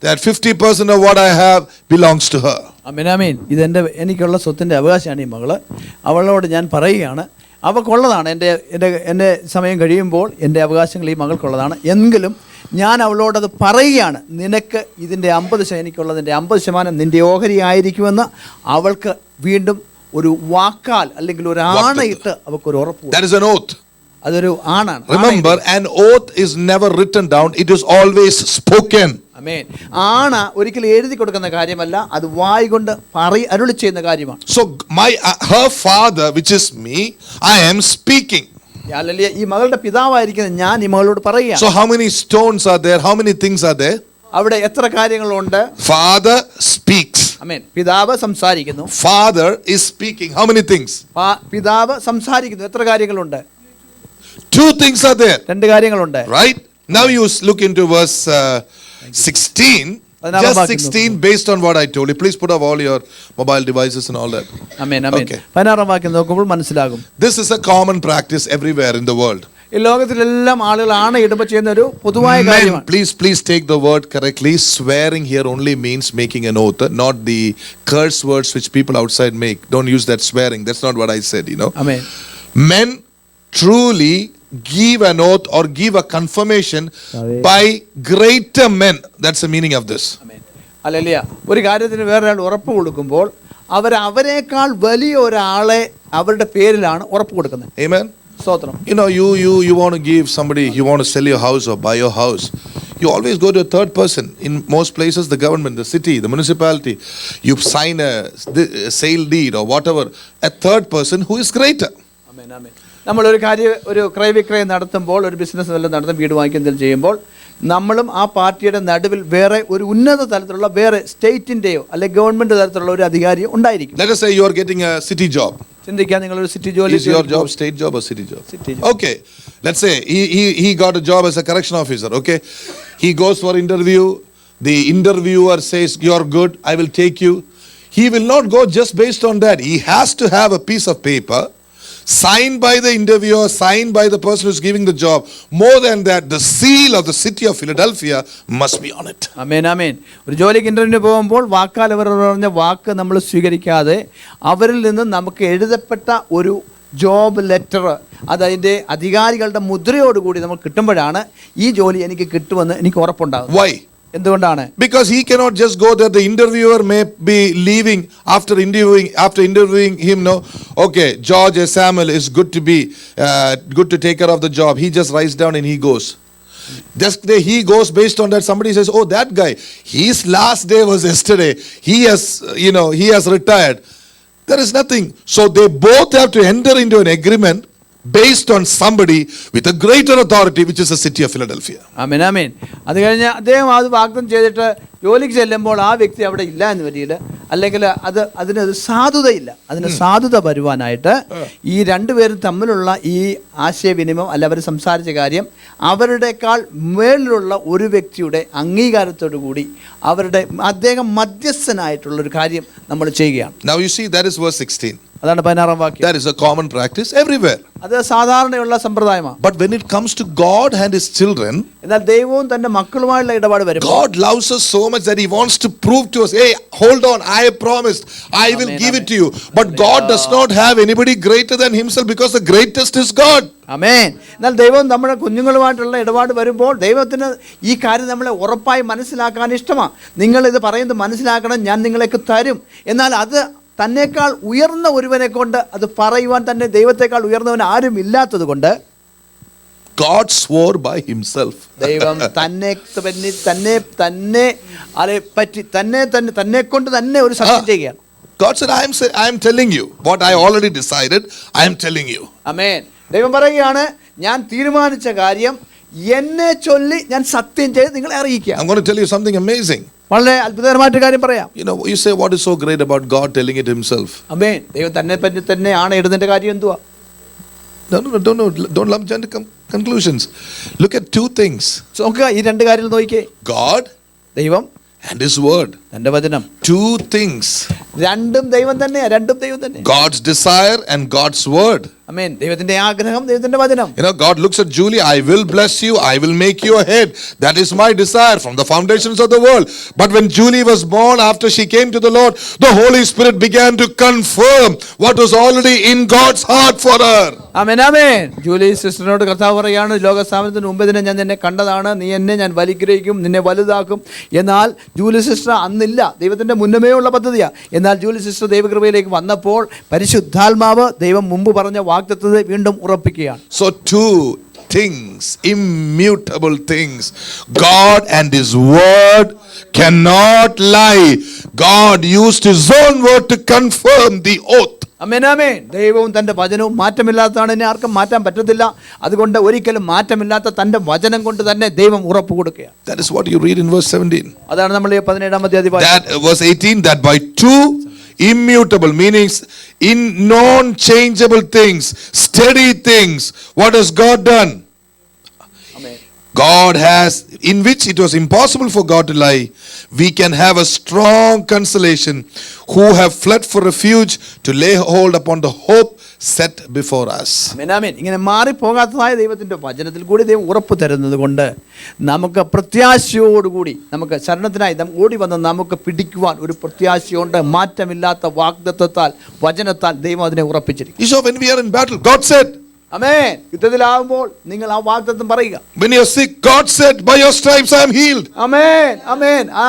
that 50% of what I have belongs to her. Amen, ആമേൻ. എനിക്കുള്ള സ്വത്തിൻ്റെ അവകാശമാണ് ഈ മകള്. അവളോട് ഞാൻ പറയുകയാണ്, അവൾക്കുള്ളതാണ്. എൻ്റെ സമയം കഴിയുമ്പോൾ എൻ്റെ അവകാശങ്ങൾ ഈ മകൾക്കുള്ളതാണ്. എങ്കിലും ഞാൻ അവളോടത് പറയുകയാണ്, നിനക്ക് ഇതിൻ്റെ 50% എനിക്കുള്ളതിൻ്റെ 50% നിൻ്റെ ഓഹരി ആയിരിക്കുമെന്ന് അവൾക്ക് വീണ്ടും ഒരു വാക്കാൽ അല്ലെങ്കിൽ ഒരു ആണയിട്ട് അവൾക്കൊരു ഉറപ്പ്. That is an oath. അതൊരു ആണാണ്. Remember, an oath is never written down, it is always spoken. ആമേൻ. ആണ ഒരിക്കലും എഴുതി കൊടുക്കുന്ന കാര്യമല്ല, അത് വായ് കൊണ്ട് അരുളി ചെയ്യുന്ന കാര്യമാണ്. So her father, which is me, I am speaking. ഈ മകളുടെ പിതാവായിരിക്കുന്ന ഞാൻ ഈ മകളോട് പറയുകയാണ്. So how many stones are there? How many things are there? അവിടെ എത്ര കാര്യങ്ങളുണ്ട്? Father speaks. ആമേൻ. പിതാവ് സംസാരിക്കുന്നു. Father is speaking. How many things? പിതാവ് സംസാരിക്കുന്നു. എത്ര കാര്യങ്ങളുണ്ട്? 2 things are there. 2 കാര്യങ്ങളുണ്ട്. Right? Now you look into verse 16. Just 16 based on what I told you. Please put up all your mobile devices and all that. Amen, amen. Okay. 16 വാക്യം നോക്കുമ്പോൾ മനസ്സിലാകും. This is a common practice everywhere in the world. ഈ ലോകത്തിലെല്ലാം ആളുകൾ ആണയിടുമ്പോൾ ചെയ്യുന്ന ഒരു പൊതുവായ കാര്യമാണ്. Please take the word correctly. Swearing here only means making an oath, not the curse words which people outside make. Don't use that swearing. That's not what I said, you know. Amen. Men truly give an oath or give a confirmation by greater men. That's the meaning of this. Amen. Hallelujah. ഒരു കാര്യത്തിന് വേറൊരാൾ ഉറപ്പ് കൊടുക്കുമ്പോൾ അവരേക്കാൾ വലിയ ഒരാളെ അവരുടെ പേരിലാണ് ഉറപ്പ് കൊടുക്കുന്നത്. Amen. സ്തോത്രം. You know, you want to give somebody, you want to sell your house or buy your house, you always go to a third person. In most places, the government, the city, the municipality, you sign a sale deed or whatever, a third person who is greater. ആമേൻ, ആമേൻ. നമ്മളൊരു ക്രയവിക്രയം നടത്തുമ്പോൾ, ഒരു business വല്ലതും നടത്തും, വീട് വാങ്ങിക്കുന്നതിൽ ചെയ്യുമ്പോൾ നമ്മളും ആ പാർട്ടിയുടെ നടുവിൽ വേറെ ഒരു ഉന്നത തലത്തിലുള്ള വേറെ സ്റ്റേറ്റിൻ്റെയോ അല്ലെങ്കിൽ ഗവൺമെൻറ് തലത്തിലുള്ള ഒരു അധികാരി ഉണ്ടായിരിക്കും. Let us say you are getting a city job. ചിന്തിക്കാൻ, നിങ്ങളൊരു സിറ്റി ജോലി. Is your job state job or city job? City job. Okay. Let's say he got a job as a correction officer. Okay. He goes for interview. The interviewer says, "You are good. I will take you." He will not go just based on that. He has to have a piece of paper signed by the interviewer, signed by the person who's giving the job. More than that, the seal of the city of Philadelphia must be on it. ആമേൻ, ആമേൻ. ഒരു ജോലിക്ക് ഇന്റർവ്യൂവിന് പോകുമ്പോൾ വാക്കാൽ അവർ പറഞ്ഞ വാക്ക് നമ്മൾ സ്വീകരിക്കാതെ അവരിൽ നിന്ന് നമുക്ക് എഴുതപ്പെട്ട ഒരു ജോബ് ലെറ്റർ, അതിൻ്റെ അധികാരികളുടെ മുദ്രയോടുകൂടി നമുക്ക് കിട്ടുമ്പോഴാണ് ഈ ജോലി എനിക്ക് കിട്ടുമെന്ന് എനിക്ക് ഉറപ്പുണ്ടാകും. Why? എന്തുകൊണ്ടാണ്? Because he cannot just go there. The interviewer may be leaving after interviewing him. No, okay, George Samuel is good to take care of the job. He just writes down and he goes. Just he goes based on that. Somebody says, "Oh, that guy, his last day was yesterday. He has retired." There is nothing. So they both have to enter into an agreement based on somebody with a greater authority, which is the city of Philadelphia. ആമേൻ, ആമേൻ. അത് കഴിഞ്ഞ് അദ്ദേഹം അത് വാഗ്ദാനം ചെയ്തിട്ട് ജോലിക്ക് ചെല്ലുമ്പോൾ ആ വ്യക്തി അവിടെ ഇല്ല എന്ന് വരിയിൽ, അല്ലെങ്കിൽ അതിനൊരു സാധുതയില്ല. അതിന് സാധുത വരുവാനായിട്ട് ഈ രണ്ടുപേരും തമ്മിലുള്ള ഈ ആശയവിനിമയം അല്ല അവർ സംസാരിച്ച കാര്യം അവരുടെക്കാൾ മേളിലുള്ള ഒരു വ്യക്തിയുടെ അംഗീകാരത്തോടു കൂടി അദ്ദേഹം മധ്യസ്ഥനായിട്ടുള്ളൊരു കാര്യം നമ്മൾ ചെയ്യുകയാണ്. Now you see, that is verse 16. അതാണ് 16-ാം വാക്യം. That is a common practice everywhere. അത് സാധാരണയുള്ള സമ്പ്രദായമാണ്. But when it comes to God and His children, എന്നാൽ ദൈവവും തന്റെ മക്കളുമായുള്ള ഇടപാട് വരുമ്പോൾ God loves us so much that He wants to prove to us, hey, hold on, I have promised, I will give it to you. But God does not have anybody greater than Himself, because the greatest is God. ആമേൻ. എന്നാൽ ദൈവം നമ്മുടെ കുഞ്ഞുങ്ങളുമായിട്ടുള്ള ഇടപാട് വരുമ്പോൾ ദൈവത്തിന് ഈ കാര്യം നമ്മളെ ഉറപ്പായി മനസ്സിലാക്കാൻ ഇഷ്ടമാണ്. നിങ്ങൾ ഇത് പറയുന്നത് മനസ്സിലാക്കണം, ഞാൻ നിങ്ങളേക്ക് തരും. എന്നാൽ അത് തന്നേക്കാൾ ഉയർന്ന ഒരുവനെ കൊണ്ട് അത് പറയുവാൻ തന്നെ ദൈവത്തെക്കാൾ ഉയർന്നവൻ ആരും ഇല്ലാത്തത് കൊണ്ട് God swore by Himself. ദൈവം തന്നെ കൊണ്ട് തന്നെ ഒരു സത്യം ചെയ്യുകയാണ്. God said, I am telling you what I already decided. I am telling you. ആമേൻ. ദൈവം പറയുകയാണ്, ഞാൻ തീരുമാനിച്ച കാര്യം എന്നെ ചൊല്ലി ഞാൻ സത്യം ചെയ്ത് നിങ്ങളെ അറിയിക്കുക. I'm going to tell you something amazing. വളരെ അത്ഭുതകരമായിട്ട് കാര്യം പറയാം. You know, you say, what is so great about God telling it Himself? ആമേൻ. ദൈവം തന്നെ പറ്റി തന്നെയാണ് എഴുതുന്ന കാര്യം എന്തുവാ? Don't lump into conclusions. Look at two things. നോക്കുക, ഈ രണ്ട് കാര്യങ്ങൾ നോക്കിക്കേ. God ദൈവം and His word. തന്റെ വചനം. Two things. രണ്ടും ദൈവം തന്നെയാ, രണ്ടും ദൈവം തന്നെ. God's desire and God's word. ആമേൻ. ദൈവത്തിന്റെ ആഗ്രഹം, ദൈവത്തിന്റെ വചനം. You know, God looks at Julie, I will bless you, I will make you a head. That is my desire from the foundations of the world. But when Julie was born, after she came to the Lord, the Holy Spirit began to confirm what was already in God's heart for her. Amen, amen. Julie സിസ്റ്ററിനോട് കർത്താവ് പറയാണ്, ലോകസ്ഥാപനത്തിന് മുമ്പ് തന്നെ ഞാൻ നിന്നെ കണ്ടതാണ്, നീ എന്നെ ഞാൻ വലിഗ്രഹിക്കും, നിന്നെ വലുതാക്കും. എന്നാൽ ജൂലി സിസ്റ്റർ അന്നില്ല, ദൈവത്തിന്റെ മുന്നമേ ഉള്ള പദ്ധതിയാണ്. എന്നാൽ ജൂലി സിസ്റ്റർ ദൈവകൃപയിലേക്ക് വന്നപ്പോൾ പരിശുദ്ധാത്മാവ് ദൈവം മുമ്പ് പറഞ്ഞ വാഗ്ദത്തത്തെ വീണ്ടും ഉറപ്പിക്കുകയാണ്. So two things, immutable things. God and His word cannot lie. God used His own word to confirm the oath. ആമേൻ, ആമേൻ. ദൈവവും തന്റെ വചനവും മാറ്റമില്ലാത്തതാണ്, എന്നെ ആർക്കും മാറ്റാൻ പറ്റത്തില്ല. അതുകൊണ്ട് ഒരിക്കലും മാറ്റമില്ലാത്ത തന്റെ വചനം കൊണ്ട് തന്നെ ദൈവം ഉറപ്പ് കൊടുക്കുകയാണ്. That is what you read in verse 17. അതാണ് നമ്മൾ 17-ാം അധ്യായം. That verse 18, that by two immutable, meaning in non-changeable things, steady things, what has God done? Amen. God has, in which it was impossible for God to lie, we can have a strong consolation, who have fled for refuge to lay hold upon the hope set before us. ആമേൻ, ആമേൻ. ഇങ്ങനെ മാറിപ്പോകാത്തതായ ദൈവത്തിന്റെ വചനത്തിൽ കൂടി ദൈവം ഉറപ്പ് തരുന്നത് കൊണ്ട് നമുക്ക് പ്രത്യാശയോടുകൂടി നമുക്ക് ശരണത്തിനായി ഓടി വന്ന് നമുക്ക് പിടിക്കുവാൻ ഒരു പ്രത്യാശയുണ്ട്. മാറ്റമില്ലാത്ത വാഗ്ദത്തത്താൽ വചനത്താൽ ദൈവം അതിനെ ഉറപ്പിച്ചിരിക്കും. So when we are in battle, God said. ആമേൻ. യുദ്ധത്തിലാവുമ്പോൾ നിങ്ങൾ ആ വാഗ്ദത്തം പറയുക. When you are sick, God said, by your stripes I am healed. ആമേൻ, ആമേൻ. ആ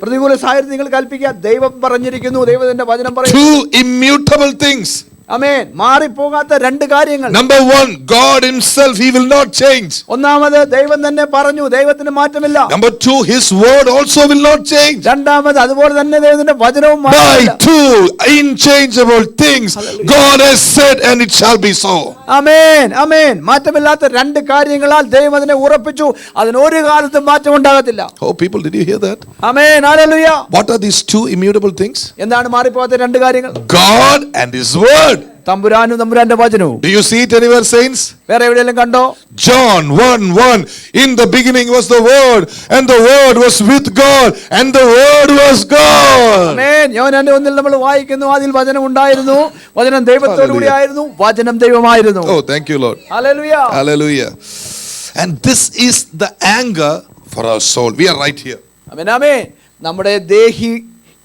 പ്രതികൂല സാഹചര്യം നിങ്ങൾ കൽപ്പിക്കുക, ദൈവം പറഞ്ഞിരിക്കുന്നു, ദൈവത്തിന്റെ വചനം പറയുന്നു. Two immutable things. ആമേൻ. മാറിപ്പോകാത്ത രണ്ട് കാര്യങ്ങൾ. Number one, God Himself, He will not change. ഒന്നാമത് ദൈവം തന്നെ പറഞ്ഞു, ദൈവത്തിന് മാറ്റമില്ല. Number two, His word also will not change. രണ്ടാമത് അതുപോലെ തന്നെ ദൈവത്തിന്റെ വചനവും By മാറില്ല. two unchangeable things, God has said, and it shall be so. ആമേൻ, ആമേൻ. മാറ്റമില്ലാത്ത രണ്ട് കാര്യങ്ങളാൽ ദൈവം അതിനെ ഉറപ്പിച്ചു. അതിന് ഒരു കാലത്തും മാറ്റം ഉണ്ടാകത്തില്ല. Oh people, did you hear that? Amen, hallelujah. What are these two immutable things? എന്താണ് മാറിപ്പോകാത്ത രണ്ട് കാര്യങ്ങൾ? God and His word. തമ്പുരാനും തമ്പുരാന്റെ വചനവും. Do you see it anywhere, saints? വേറെ എവിടെയെങ്കിലും കണ്ടോ? John 1:1, in the beginning was the word, and the word was with God, and the word was God. ആമേൻ. യോഹന്നാന്റെ 1-ൽ നമ്മൾ വായിക്കുന്നു, അതിൽ വചനം ഉണ്ടായിരുന്നു, വചനം ദൈവത്തോടു കൂടി ആയിരുന്നു, വചനം ദൈവമായിരുന്നു. Oh, thank you, Lord. Hallelujah. Hallelujah. And this is the anger for our soul. We are right here. ആമേൻ, ആമേൻ. നമ്മുടെ ദേഹി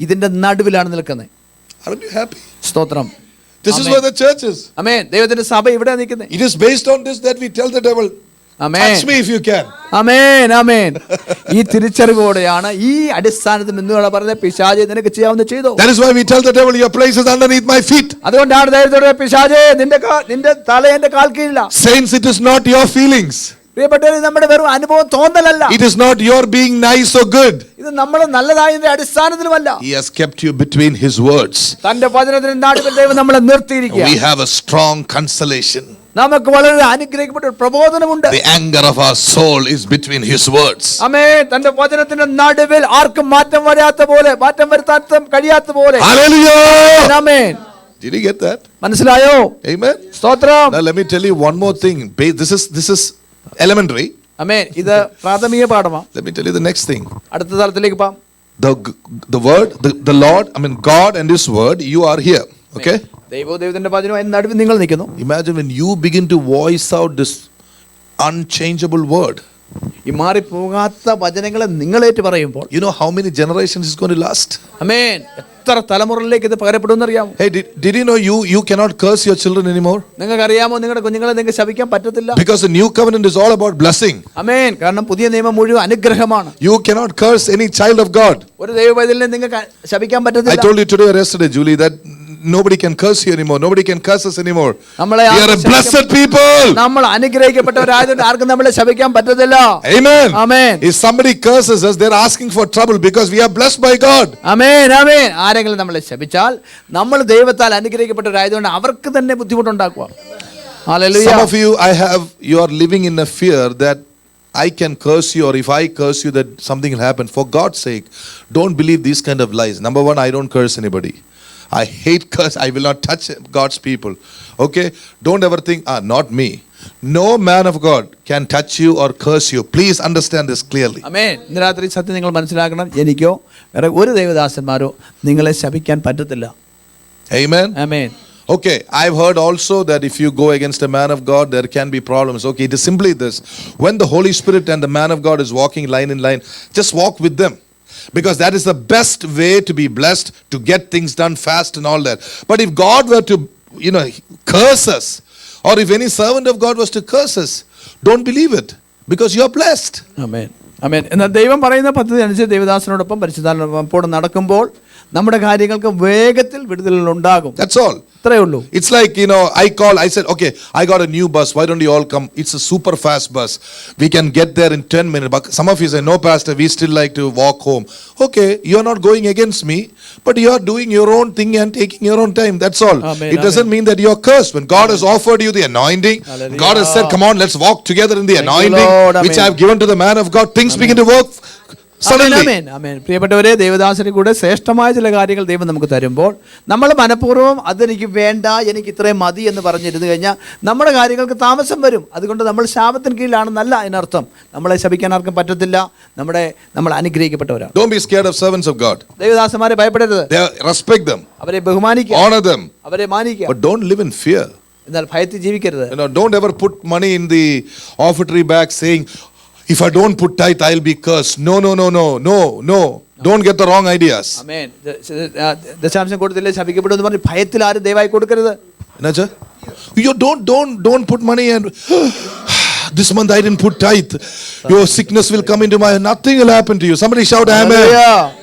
ഇതിന്റെ നടുവിലാണ് നിൽക്കുന്നത്. Aren't you happy? സ്തോത്രം. This is where the church is. ആമേൻ. ദൈവത്തിന്റെ സഭ ഇവിടെ നിൽക്കുന്നത്. It is based on this that we tell the devil, touch me if you can. ആമേൻ, ആമേൻ. ഈ തിരിച്ചറിവോടെയാണ്, ഈ അടിസ്ഥാനത്തിൽ നിന്നുള്ള പറഞ്ഞ പിശാചേ നിനക്ക് ചെയ്യാവുന്ന ചെയ്തോ. That is why we tell the devil, your place is underneath my feet. അതുകൊണ്ടാണ് ദൈവത്തോടെ പിശാചേ നിന്റെ തല എന്റെ കാൽ കീഴില്ല. Saints, it is not your feelings. പ്രിയപ്പെട്ടവരെ, നമ്മുടെ വെറും അനുഭവം തോന്നലല്ല. It is not your being nice or good. ഇത് നമ്മൾ നല്ലതായതിന്റെ അടിസ്ഥാനത്തിലുമല്ല. He has kept you between His words. തന്റെ വചനത്തിന്റെ നടുവിൽ ദൈവം നമ്മളെ നിർത്തിയിരിക്കുക. We have a strong consolation. നമുക്ക് വളരെ അനുഗ്രഹിക്കപ്പെട്ട ഒരു പ്രബോധനമുണ്ട്. The anger of our soul is between His words. ആമേൻ. തന്റെ വചനത്തിന്റെ നടുവിൽ ആർക്കും മാറ്റം വരാത്ത പോലെ, മാറ്റം വരുത്താൻ കഴിയാത്ത പോലെ. Hallelujah. Amen. Did you get that? മനസ്സിലായോ? Amen. സ്തോത്രം. Now let me tell you one more thing. This is elementary. ആമേൻ. ഇത് പ്രാഥമിക പാഠമാണ്. Let me tell you the next thing. അടുത്ത തലത്തിലേക്ക് പോകാം. The word, the Lord, I mean God and His word, you are here. Okay? ദൈവവും ദൈവത്തിന്റെ വചനവും അതിന് നടുവിൽ നിങ്ങൾ നിൽക്കുന്നു. Imagine when you begin to voice out this unchangeable word. ഈ മാറിപ്പോകാത്ത വചനങ്ങളെ നിങ്ങളേറ്റ് പറയുമ്പോൾ, You know how many generations it's going to last? ആമേൻ, എത്ര തലമുറകളിലേക്ക് ഇത് പകരപ്പെടുമെന്ന് അറിയാമോ? Hey, did you know you cannot curse your children anymore? നിങ്ങൾക്ക് അറിയാമോ നിങ്ങളുടെ കുഞ്ഞുങ്ങളെ നിങ്ങൾക്ക് ശപിക്കാൻ പറ്റത്തില്ല? Because the new covenant is all about blessing. ആമേൻ. കാരണം പുതിയ നിയമം മുഴുവൻ അനുഗ്രഹമാണ്. You cannot curse any child of God. ഒരു ദൈവപൈതലിനെ നിങ്ങൾക്ക് ശപിക്കാൻ I പറ്റത്തില്ല. told you today or yesterday, Julie, that nobody can curse you anymore. Nobody can curse us anymore. നമ്മളെ We are a blessed people. നമ്മൾ അനുഗ്രഹിക്കപ്പെട്ടവരായതുകൊണ്ട് ആർക്കും നമ്മളെ ശപിക്കാൻ പറ്റത്തില്ല. Amen. Amen. If somebody curses us, they're asking for trouble because we are blessed by God. ആമേൻ, ആമേൻ. ആരെങ്കിലും നമ്മളെ ശപിച്ചാൽ നമ്മൾ ദൈവത്താൽ അനുഗ്രഹിക്കപ്പെട്ടവരായതുകൊണ്ട് അവർക്ക് തന്നെ ബുദ്ധിമുട്ടുണ്ടാക്കുക. Hallelujah. Some of you are living in a fear that I can curse you, or if I curse you that something will happen. For God's sake, don't believe these kind of lies. Number one, I don't curse anybody. I hate curse. I will not touch God's people. Okay? Don't ever think, not me. No man of God can touch you or curse you. Please understand this clearly. ആമേൻ. ഇന്ന് രാത്രി സത്യം നിങ്ങൾ മനസ്സിലാക്കണം. എനിക്കോ വേറെ ഒരു ദൈവദാസന്മാരോ നിങ്ങളെ ശപിക്കാൻ പറ്റത്തില്ല. Amen. Amen. Okay, I've heard also that if you go against a man of God, there can be problems. Okay, it is simply this. When the Holy Spirit and the man of God is walking line in line, just walk with them. Because that is the best way to be blessed, to get things done fast and all that. But if God were to, curse us, or if any servant of God was to curse us, don't believe it, because you are blessed. ആമേൻ. ആമേൻ. എന്നാൽ ദൈവം പറയുന്ന പദ്ധതി അനുസരിച്ച് ദൈവദാസനോടൊപ്പം പരിശുദ്ധാത്മാവോട് നടക്കുമ്പോൾ നമ്മുടെ കാര്യങ്ങൾക്ക് വേഗത്തിൽ വിടുതലുകൾ ഉണ്ടാകും. That's all. അത്രയേ ഉള്ളൂ. It's like, I said, okay, I got a new bus. Why don't you all come? It's a super fast bus. We can get there in 10 minutes. But some of you say, no, Pastor, we still like to walk home. Okay, you're not going against me, but you're doing your own thing and taking your own time. That's all. Amen, It doesn't mean that you're cursed. When God has offered you the anointing, Hallelujah. God has said, come on, let's walk together in the Thank you, anointing, Lord. which Amen. I have given to the man of God. Things begin to work suddenly. ആമേൻ, ആമേൻ. പ്രിയപ്പെട്ടവരെ, ദൈവദാസന് കൂടെ ശ്രേഷ്ഠമായ ചില കാര്യങ്ങൾ ദൈവം നമുക്ക് തരുമ്പോൾ നമ്മൾ മനഃപൂർവ്വം അതെനിക്ക് വേണ്ട, എനിക്ക് ഇത്രയും മതി എന്ന് പറഞ്ഞിരുന്നു കഴിഞ്ഞാൽ നമ്മുടെ കാര്യങ്ങൾക്ക് താമസം വരും. അതുകൊണ്ട് നമ്മൾ ശാപത്തിന് കീഴിലാണെന്നല്ല അതിനർത്ഥം. നമ്മളെ ശപിക്കാൻ ആർക്കും പറ്റത്തില്ല. നമ്മൾ അനുഗ്രഹിക്കപ്പെട്ടവരാണ്. Don't be scared of servants of God. ദൈവദാസന്മാരെ ഭയപ്പെടരുത്. Respect them. അവരെ ബഹുമാനിക്കുക, Honor them. അവരെ മാനിക്കുക. But don't live in fear. എന്നാൽ ഭയത്തിൽ ജീവിക്കരുത്. Don't ever put money in the offertory bag saying, if I don't put tithe, I'll be cursed. No. Don't get the wrong ideas. ആമേൻ. ദശാംശം കൊടുത്തില്ലേ ശപിക്കപ്പെടുമെന്ന് പറഞ്ഞ് ഭയത്തിൽ ആരും ദയവായി കൊടുക്കരുത്. You don't put money and this month I didn't put tithe. Your sickness will come into my, nothing will happen to you. Somebody shout amen.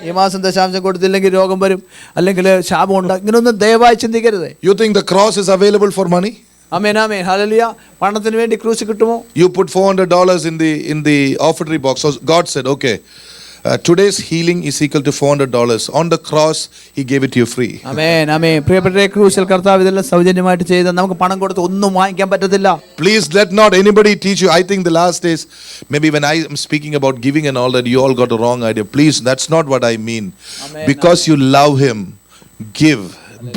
ഈ മാസം ദശാംശം കൊടുത്തില്ലെങ്കിൽ രോഗം വരും, അല്ലെങ്കിൽ ശാപം ഉണ്ടാകും. ഇങ്ങനൊന്നും ദയവായി ചിന്തിക്കരുത്. You think the cross is available for money? Amen, amen, hallelujah. പണത്തിന് വേണ്ടി ക്രൂശ് കിട്ടുമോ? You put $400 in the offertory box. So God said, okay, today's healing is equal to $400. On the cross, He gave it to you free. ആമേൻ, ആമേൻ. പ്രിയപ്പെട്ട ക്രൂശിൽ കർത്താവ് ഇതെല്ലാം സൗജന്യമായിട്ട് ചെയ്ത നമുക്ക് പണം കൊടുത്ത് ഒന്നും വാങ്ങിക്കാൻ പറ്റത്തില്ല. Please let not anybody teach you. I think the last days, maybe when I am speaking about giving and all that, you all got the wrong idea. Please, that's not what I mean. Amen. Because you love Him, give.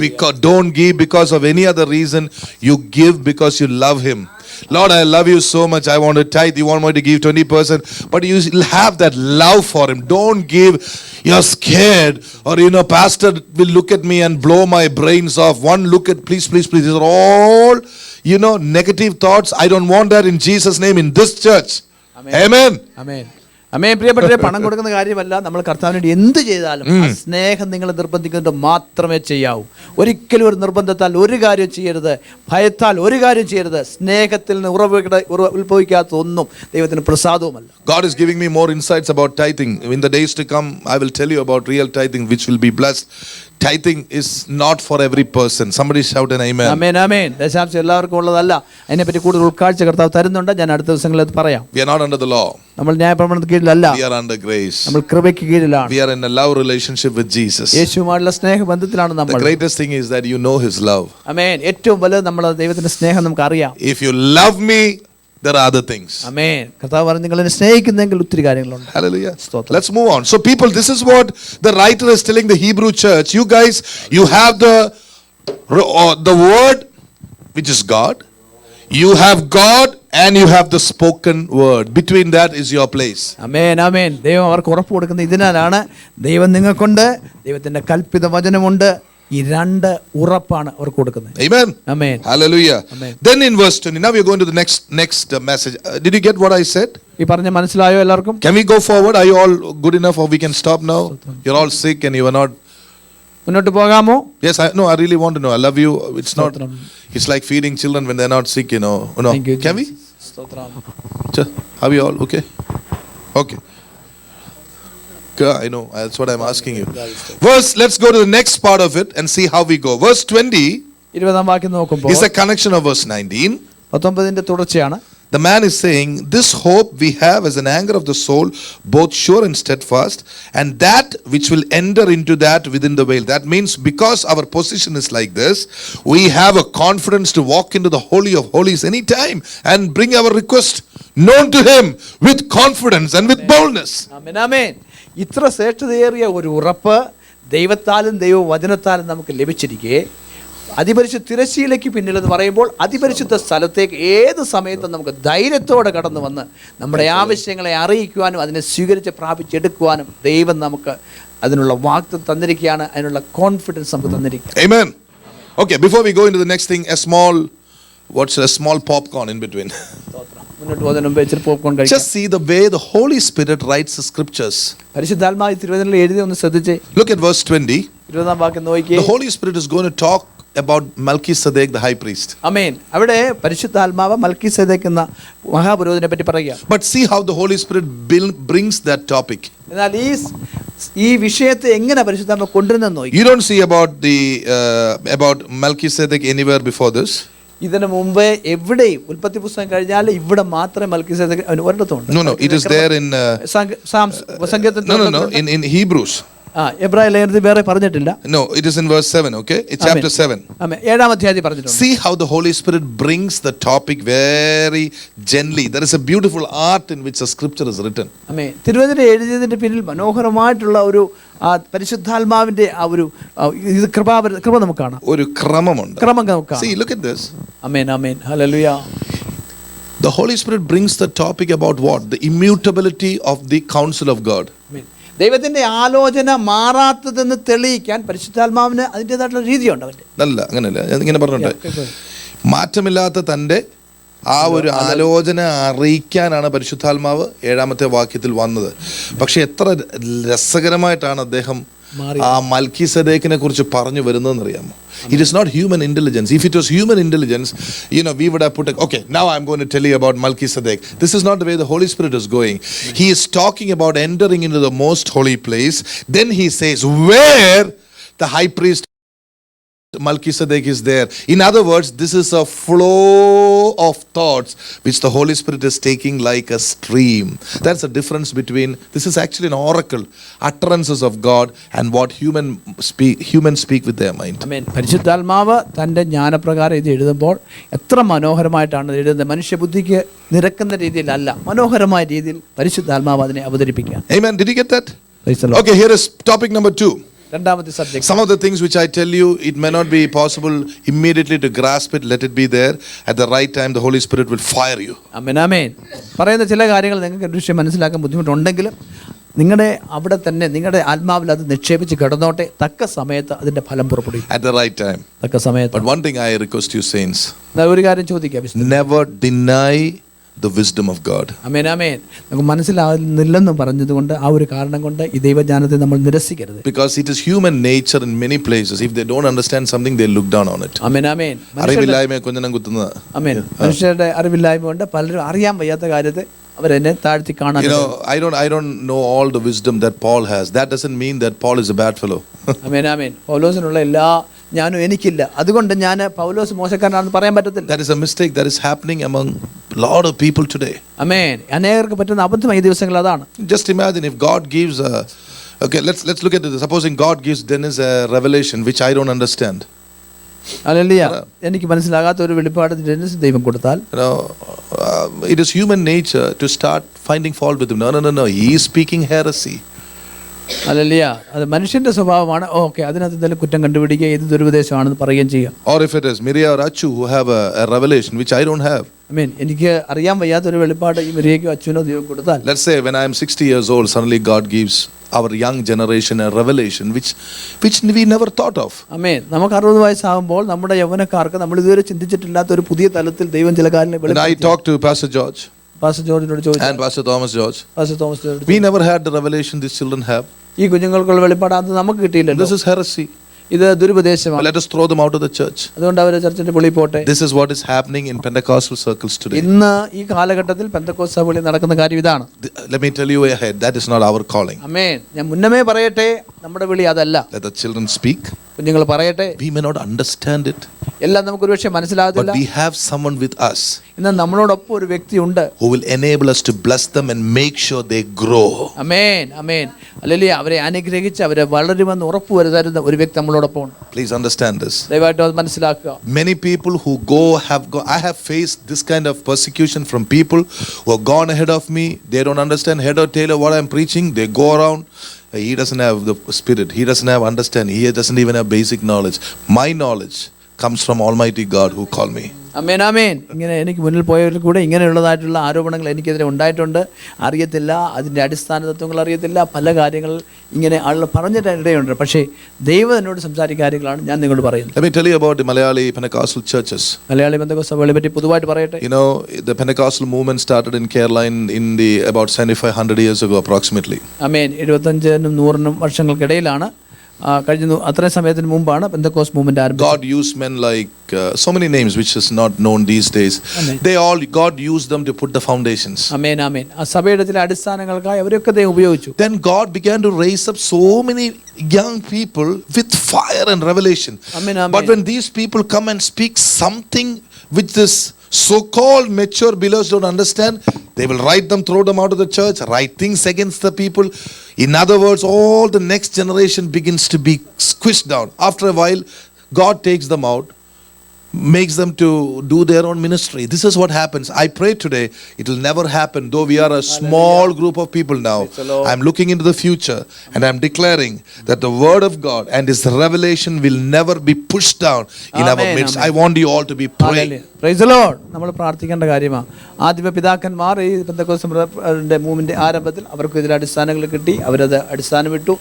Because don't give because of any other reason. You give because you love Him. Lord, I love you so much. I want to tithe. You want me to give 20%, but you have that love for Him. Don't give. You're scared, or pastor will look at me and blow my brains off. One look at, please. These are all negative thoughts. I don't want that in Jesus' name in this church. Amen. ആമേൻ. അമേൻ. പ്രിയപ്പെട്ടവരെ, പണം കൊടുക്കുന്ന കാര്യമല്ല. നമ്മൾ കർത്താവിന് വേണ്ടി എന്ത് ചെയ്താലും ആ സ്നേഹം നിങ്ങളെ നിർബന്ധിക്കുന്നത് മാത്രമേ ചെയ്യാവൂ. ഒരിക്കലും ഒരു നിർബന്ധത്താൽ ഒരു കാര്യം ചെയ്യരുത്, ഭയത്താൽ ഒരു കാര്യം ചെയ്യരുത്. സ്നേഹത്തിൽ നിന്ന് ഉത്ഭവിക്കാത്ത ഒന്നും ദൈവത്തിന് പ്രസാദവുമല്ല. God is giving me more insights about tithing. In the days to come, I will tell you about real tithing, which will be blessed. Tithing is not for every person. Somebody shout an amen. ആമേൻ, ആമേൻ. ദശാംശം എല്ലാവർക്കും ഉള്ളതല്ല. അതിനെപ്പറ്റി കൂടുതൽ ഉൾക്കാഴ്ച കർത്താവ് തരുന്നുണ്ട്. ഞാൻ അടുത്ത ദിവസങ്ങളിൽ അത് പറയാം. We are not under the law. നമ്മൾ ന്യായപ്രമാണത്തിന് കീഴിലല്ല. We are under grace. നമ്മൾ കൃപയ്ക്ക് കീഴിലാണ്. We are in a love relationship with Jesus. യേശുവുമായുള്ള സ്നേഹബന്ധത്തിലാണ് നമ്മൾ. The greatest thing is that you know His love. ആമേൻ. ഏറ്റവും വലുത് നമ്മൾ ദൈവത്തിന്റെ സ്നേഹം നമുക്ക് അറിയാം. If you love me, there are other things. ആമേൻ. കർത്താവ് പറഞ്ഞു, നിങ്ങൾ എന്നെ സ്നേഹിക്കുന്നെങ്കിൽ ഒത്തിരി കാര്യങ്ങളുണ്ട്. Hallelujah. Let's move on. So people, this is what the writer is telling the Hebrew church. You guys, you have the word, which is God. You have God and you have the spoken word. Between that is your place. ആമേൻ, ആമേൻ. ദൈവം അവർക്ക് ഉറപ്പ് കൊടുക്കുന്നത് ഇതിനാലാണ്. ദൈവം നിങ്ങൾക്കുണ്ട്, ദൈവത്തിന്റെ കൽപ്പിത വചനമുണ്ട്. ഈ രണ്ട് ഉറപ്പാണ് അവർക്ക് കൊടുക്കുന്നത്. Amen. Amen. Hallelujah. Amen. Then in verse 20, now we are going to the next message. Did you get what I said? ഈ പറഞ്ഞ മനസ്സിലായോ എല്ലാവർക്കും? Can we go forward? Are you all good enough or we can stop now? You're all sick and you are not. മുന്നോട്ട് പോകാമോ? Yes, I really want to know. I love you. It's not. It's like feeding children when they're not sick, you know. No. Thank you, Can we? സ്തോത്രം. Are we all okay? Okay. I know. That's what I'm asking you. Let's go to the next part of it and see how we go. Verse 20 20-ാം വാക്യം നോക്കുമ്പോൾ is a connection of verse 19. 19-ന്റെ തുടർച്ചയാണ്. The man is saying, this hope we have as an anchor of the soul, both sure and steadfast, and that which will enter into that within the veil. That means because our position is like this, we have a confidence to walk into the Holy of Holies anytime and bring our request known to Him with confidence and with boldness. ആമേൻ, ആമേൻ. ഇത്ര ശ്രേഷ്ഠതയേറിയ ഒരു ഉറപ്പ് ദൈവത്താലും ദൈവവചനത്താലും നമുക്ക് ലഭിച്ചിരിക്കെ അതിപരിശുദ്ധ തിരശ്ശീലയ്ക്ക് പിന്നിൽ എന്ന് പറയുമ്പോൾ അതിപരിശുദ്ധ സ്ഥലത്തേക്ക് ഏത് സമയത്തും നമുക്ക് ധൈര്യത്തോടെ കടന്നു വന്ന് നമ്മുടെ ആവശ്യങ്ങളെ അറിയിക്കുവാനും അതിനെ സ്വീകരിച്ച് പ്രാപിച്ചെടുക്കുവാനും ദൈവം നമുക്ക് അതിനുള്ള വാഗ്ദത്തം തന്നിരിക്കുകയാണ്. അതിനുള്ള കോൺഫിഡൻസ് നമുക്ക് തന്നിരിക്കുക. Amen. Okay, before we go into the next thing, a small popcorn in between. മുന്നോട്ട് പോകുന്നതിന് മുമ്പ് ഇച്ചിരി പോപ്കോൺ കഴിക്കാം. Just see the way the Holy Spirit writes the scriptures. പരിശുദ്ധാത്മാവ് തിരുവചനത്തിൽ എഴുതി ഒന്ന് ശ്രദ്ധിച്ചേ. Look at verse 20. 20-ാം വാക്യം നോക്കിയേ. The Holy Spirit is going to talk about Melchizedek the high priest. ആമേൻ. അവിടെ പരിശുദ്ധാത്മാവ് മൽക്കീസേദെക്ക് എന്ന മഹാപുരോഹിതനെ പറ്റി പറയുക. But see how the Holy Spirit brings that topic. എന്നാൽ ഈ വിഷയത്തെ എങ്ങനെ പരിശുദ്ധാത്മാവ് കൊണ്ടുവരുന്നെന്ന് നോക്കി. You don't see about Melchizedek anywhere before this. ഇതിനു മുമ്പേ എവിടെയും ഉൽപ്പത്തി പുസ്തകം കഴിഞ്ഞാൽ ഇവിടെ മാത്രമേ മൽക്കീസേദെക്ക് ഒരിടത്തുണ്ട്. No, it is there in in Hebrews. എബ്രായ ലേഖനത്തിൽ വേറെ പറഞ്ഞിട്ടില്ല. No, it is in verse 7, okay? It's chapter 7. ആമേൻ. 7-ാം അധ്യായത്തിൽ പറഞ്ഞിട്ടുണ്ട്. See how the Holy Spirit brings the topic very gently. There is a beautiful art in which the scripture is written. ആമേൻ. തിരുവചനം എഴുതിയതിന്റെ പിന്നിൽ മനോഹരമായിട്ടുള്ള ഒരു പരിശുദ്ധാത്മാവിന്റെ ഒരു കൃപ നമുക്ക് കാണാം. ഒരു ക്രമമുണ്ട്. ക്രമം നമുക്ക് കാണാം. See, look at this. Amen, amen. Hallelujah. The Holy Spirit brings the topic about what? The immutability of the counsel of God. ആമേൻ. ദൈവത്തിന്റെ ആലോചന മാറാത്തതെന്ന് തെളിയിക്കാൻ പരിശുദ്ധാത്മാവിന് അതിൻ്റെതായിട്ടുള്ള രീതിയുണ്ട് അവൻ്റെ. അല്ല, അങ്ങനെയല്ല. ഇങ്ങനെ പറഞ്ഞിട്ടുണ്ട്, മാറ്റമില്ലാത്ത തൻ്റെ ആ ഒരു ആലോചന അറിയിക്കാനാണ് പരിശുദ്ധാത്മാവ് 7-ാമത്തെ വാക്യത്തിൽ വന്നത്. പക്ഷെ എത്ര രസകരമായിട്ടാണ് അദ്ദേഹം ആ മൽക്കീസേദെക്കിനെ കുറിച്ച് പറഞ്ഞു വരുന്നതെന്ന് അറിയാമോ? It is not human intelligence. If it was human intelligence, we would have put okay, now I'm going to tell you about Melchizedek. This is not the way the Holy Spirit is going. He is talking about entering into the most holy place. Then he says where the high priest Melchizedek is there. In other words, this is a flow of thoughts which the Holy Spirit is taking like a stream. That's the difference between, this is actually an oracle, utterances of God and what humans speak with their mind. ആമേൻ. പരിശുദ്ധാത്മാവ് തൻ്റെ ജ്ഞാനപ്രകാരം ഇത് എഴുതുമ്പോൾ എത്ര മനോഹരമായിട്ടാണ് എഴുതുന്നത്. മനുഷ്യബുദ്ധിക്ക് നിരക്കുന്ന രീതിയിലല്ല, മനോഹരമായ രീതിയിൽ പരിശുദ്ധാത്മാവ് അതിനെ അവതരിപ്പിക്കുക. Amen. Did you get that? Praise the Lord. Okay, here is topic number 2. രണ്ടാമത്തെ subject. Some of the things which I tell you, it may not be possible immediately to grasp it. Let it be there. At the right time, the Holy Spirit will fire you. ആമേൻ, ആമേൻ. പറയുന്ന ചില കാര്യങ്ങൾ നിങ്ങൾക്ക് ഒരു വിഷയം മനസ്സിലാക്കാൻ ബുദ്ധിമുട്ടുണ്ടെങ്കിലും നിങ്ങളുടെ അവിടെ തന്നെ നിങ്ങളുടെ ആത്മാവിൽ അത് നിക്ഷേപിച്ച് കിടന്നോട്ടെ. തക്ക സമയത്ത് അതിന്റെ ഫലം പുറപ്പെടും. At the right time. തക്ക സമയത്ത്. But one thing I request you, saints. ഒരു കാര്യം ചോദിക്കാം. Never deny the wisdom of God. ആമേൻ, ആമേൻ. നമുക്ക് മനസ്സിലാകുന്നില്ലെന്ന് പറഞ്ഞതുകൊണ്ട് ആ ഒരു കാരണം കൊണ്ട് ഈ ദൈവജ്ഞാനത്തെ നമ്മൾ നിരസിക്കരുത്. Because it is human nature in many places. If they don't understand something, they look down on it. ആമേൻ, ആമേൻ. അറിവില്ലായ്മയെ കൊഞ്ഞനം കുത്തുന്നത്. ആമേൻ. മനുഷ്യരുടെ അറിവില്ലായ്മ കൊണ്ട് പലരും അറിയാൻ വയ്യാത്ത കാര്യത്തെ അവരെന്നെ താഴ്ത്തി കാണാൻ. I don't know all the wisdom that Paul has. That doesn't mean that Paul is a bad fellow. ആമേൻ, ആമേൻ. പൗലോസിനുള്ള എല്ലാ ഞാനും എനിക്കില്ല, അതുകൊണ്ട് ഞാൻ പൗലോസ് മോശക്കാരനാണെന്ന് പറയാൻ പറ്റത്തില്ല. That is a mistake that is happening among a lot of people today. ആമേൻ. അനേകർക്ക് പറ്റുന്ന അബദ്ധം ഈ ദിവസങ്ങളിൽ അതാണ്. Just imagine if God gives okay, let's look at this. Supposing God gives Dennis a revelation which I don't understand. Hallelujah. എനിക്ക് മനസ്സിലാകാത്ത ഒരു വെളിപ്പാട് ഡെന്നിസ് ദൈവം കൊടുത്താൽ, it is human nature to start finding fault with him. No, he is speaking heresy. Hallelujah. അത് മനുഷ്യന്റെ സ്വഭാവമാണ്. Okay, അതിനകത്ത് എന്തെങ്കിലും കുറ്റം കണ്ടുപിടിക്കുക, ഇത് ദുരുപദേശമാണെന്ന് പറയുകയും ചെയ്യുക. Or if it is Miriya or Achu who have a revelation which I don't have. എനിക്ക് അറിയാൻ വയ്യാത്തൊരു വെളിപ്പാട് ഈ മിരിയയ്ക്കോ അച്ഛനോ ദൈവം കൊടുത്താൽ, Let's say when I am 60 years old, suddenly God gives our young generation a revelation which we never thought of. നമുക്ക് 60 വയസ്സാകുമ്പോൾ നമ്മുടെ യൗവനക്കാർക്ക് നമ്മൾ ഇതുവരെ ചിന്തിച്ചിട്ടില്ലാത്ത ഒരു പുതിയ തലത്തിൽ ദൈവം ചില കാര്യങ്ങൾ When I talked to Pastor George ജോർജിനോട് ചോദിച്ചു, and Pastor Thomas George, Thomas, we never had the revelation these children have. ഈ കുഞ്ഞുങ്ങൾക്കുള്ള വെളിപ്പാട് അത് നമുക്ക് കിട്ടിയില്ലല്ലോ. This is heresy. ഇത് ദുരുപദേശമാണ്. Let us throw them out of the church. അതുകൊണ്ട് അവരെ ചർച്ചിന്റെ വെളിയിൽ പോട്ടെ. This is what is happening in Pentecostal circles today. ഇന്ന് ഈ കാലഘട്ടത്തിൽ പെന്തക്കോസ്ത് സഭകളിൽ നടക്കുന്ന കാര്യം ഇതാണ്. Let me tell you ahead, that is not our calling. ഞാൻ മുന്നമേ പറയട്ടെ, നമ്മുടെ വിളി അതല്ല. Let the children speak. കുഞ്ഞുങ്ങൾ പറയട്ടെ. We may not understand it, എല്ലാം നമുക്ക് ഒരുപക്ഷെ മനസ്സിലാകത്തില്ല. but we have someone with us എന്നാൽ നമ്മളോടൊപ്പം ഒരു വ്യക്തി ഉണ്ട്, who will enable us to bless them and make sure they grow. Amen, amen, hallelujah. അവരെ അനുഗ്രഹിച്ച് അവരെ വളരുമെന്ന് ഉറപ്പുവരുത്തരുന്ന ഒരു വ്യക്തി നമ്മളോടൊപ്പം ഉണ്ട്. Please understand this. ദയവായിട്ട് അത് മനസ്സിലാക്കുക. Many people who I have faced this kind of persecution from people who have gone ahead of me. They don't understand head or tail of what I'm preaching. They go around. He doesn't have the spirit. He doesn't have understanding. He doesn't even have basic knowledge. My knowledge comes from Almighty God who called me. ആമേൻ, ആമേൻ. ഇങ്ങനെ എനിക്ക് മുന്നിൽ പോയവരിൽ കൂടെ ഇങ്ങനെയുള്ളതായിട്ടുള്ള ആരോപണങ്ങൾ എനിക്കെതിരെ ഉണ്ടായിട്ടുണ്ട്. അറിയത്തില്ല, അതിൻ്റെ അടിസ്ഥാന തത്വങ്ങൾ അറിയത്തില്ല, പല കാര്യങ്ങൾ ഇങ്ങനെ ആളുകൾ പറഞ്ഞിട്ടിടയുണ്ട്. പക്ഷേ ദൈവം എന്നോട് സംസാരിക്കുന്ന കാര്യങ്ങളാണ് ഞാൻ നിങ്ങളോട് പറയുന്നത്. Let me tell you about the Malayali Pentecostal churches. Malayali Pentecost സഭകളെ പറ്റി പൊതുവായിട്ട് പറയട്ടെ. You know, the Pentecostal movement started in Kerala in the about 7500 years ago approximately. ആമേൻ. 75നും 100നും വർഷങ്ങൾക്കിടയിലാണ്, കഴിഞ്ഞ അത്രയും സമയത്തിന് മുമ്പാണ് പെന്തക്കോസ്ത് മൂവ്മെന്റ് ആരംഭിച്ചത്. God used men like so many names which is not known these days. God used them to put the foundations. ആമേൻ, ആമേൻ. ആ സഭയുടെ ചില അടിസ്ഥാനങ്ങൾക്കായി അവരൊക്കെ ദൈവം ഉപയോഗിച്ചു. Then God began to raise up so many young people with fire and revelation. Amen, amen. But when these people come and speak something which this so-called mature believers don't understand, they will write them, throw them out of the church, write things against the people. In other words, all the next generation begins to be squished down. After a while, God takes them out, makes them to do their own ministry. This is what happens. I pray today it will never happen, though we are a small group of people now. I'm looking into the future and I'm declaring that the word of God and his revelation will never be pushed down in our midst. I want you all to be praying. Praise the Lord. നമ്മൾ പ്രാർത്ഥിക്കേണ്ട കാര്യമാണ്. ആദ്യമേ പിതാക്കന്മാർ ഈ Pentecost movement ആരംഭത്തിൽ അവർക്ക് ഇതിൽ അടിസ്ഥാനങ്ങൾ കിട്ടി, അവരത് അടിസ്ഥാനം വിട്ടു.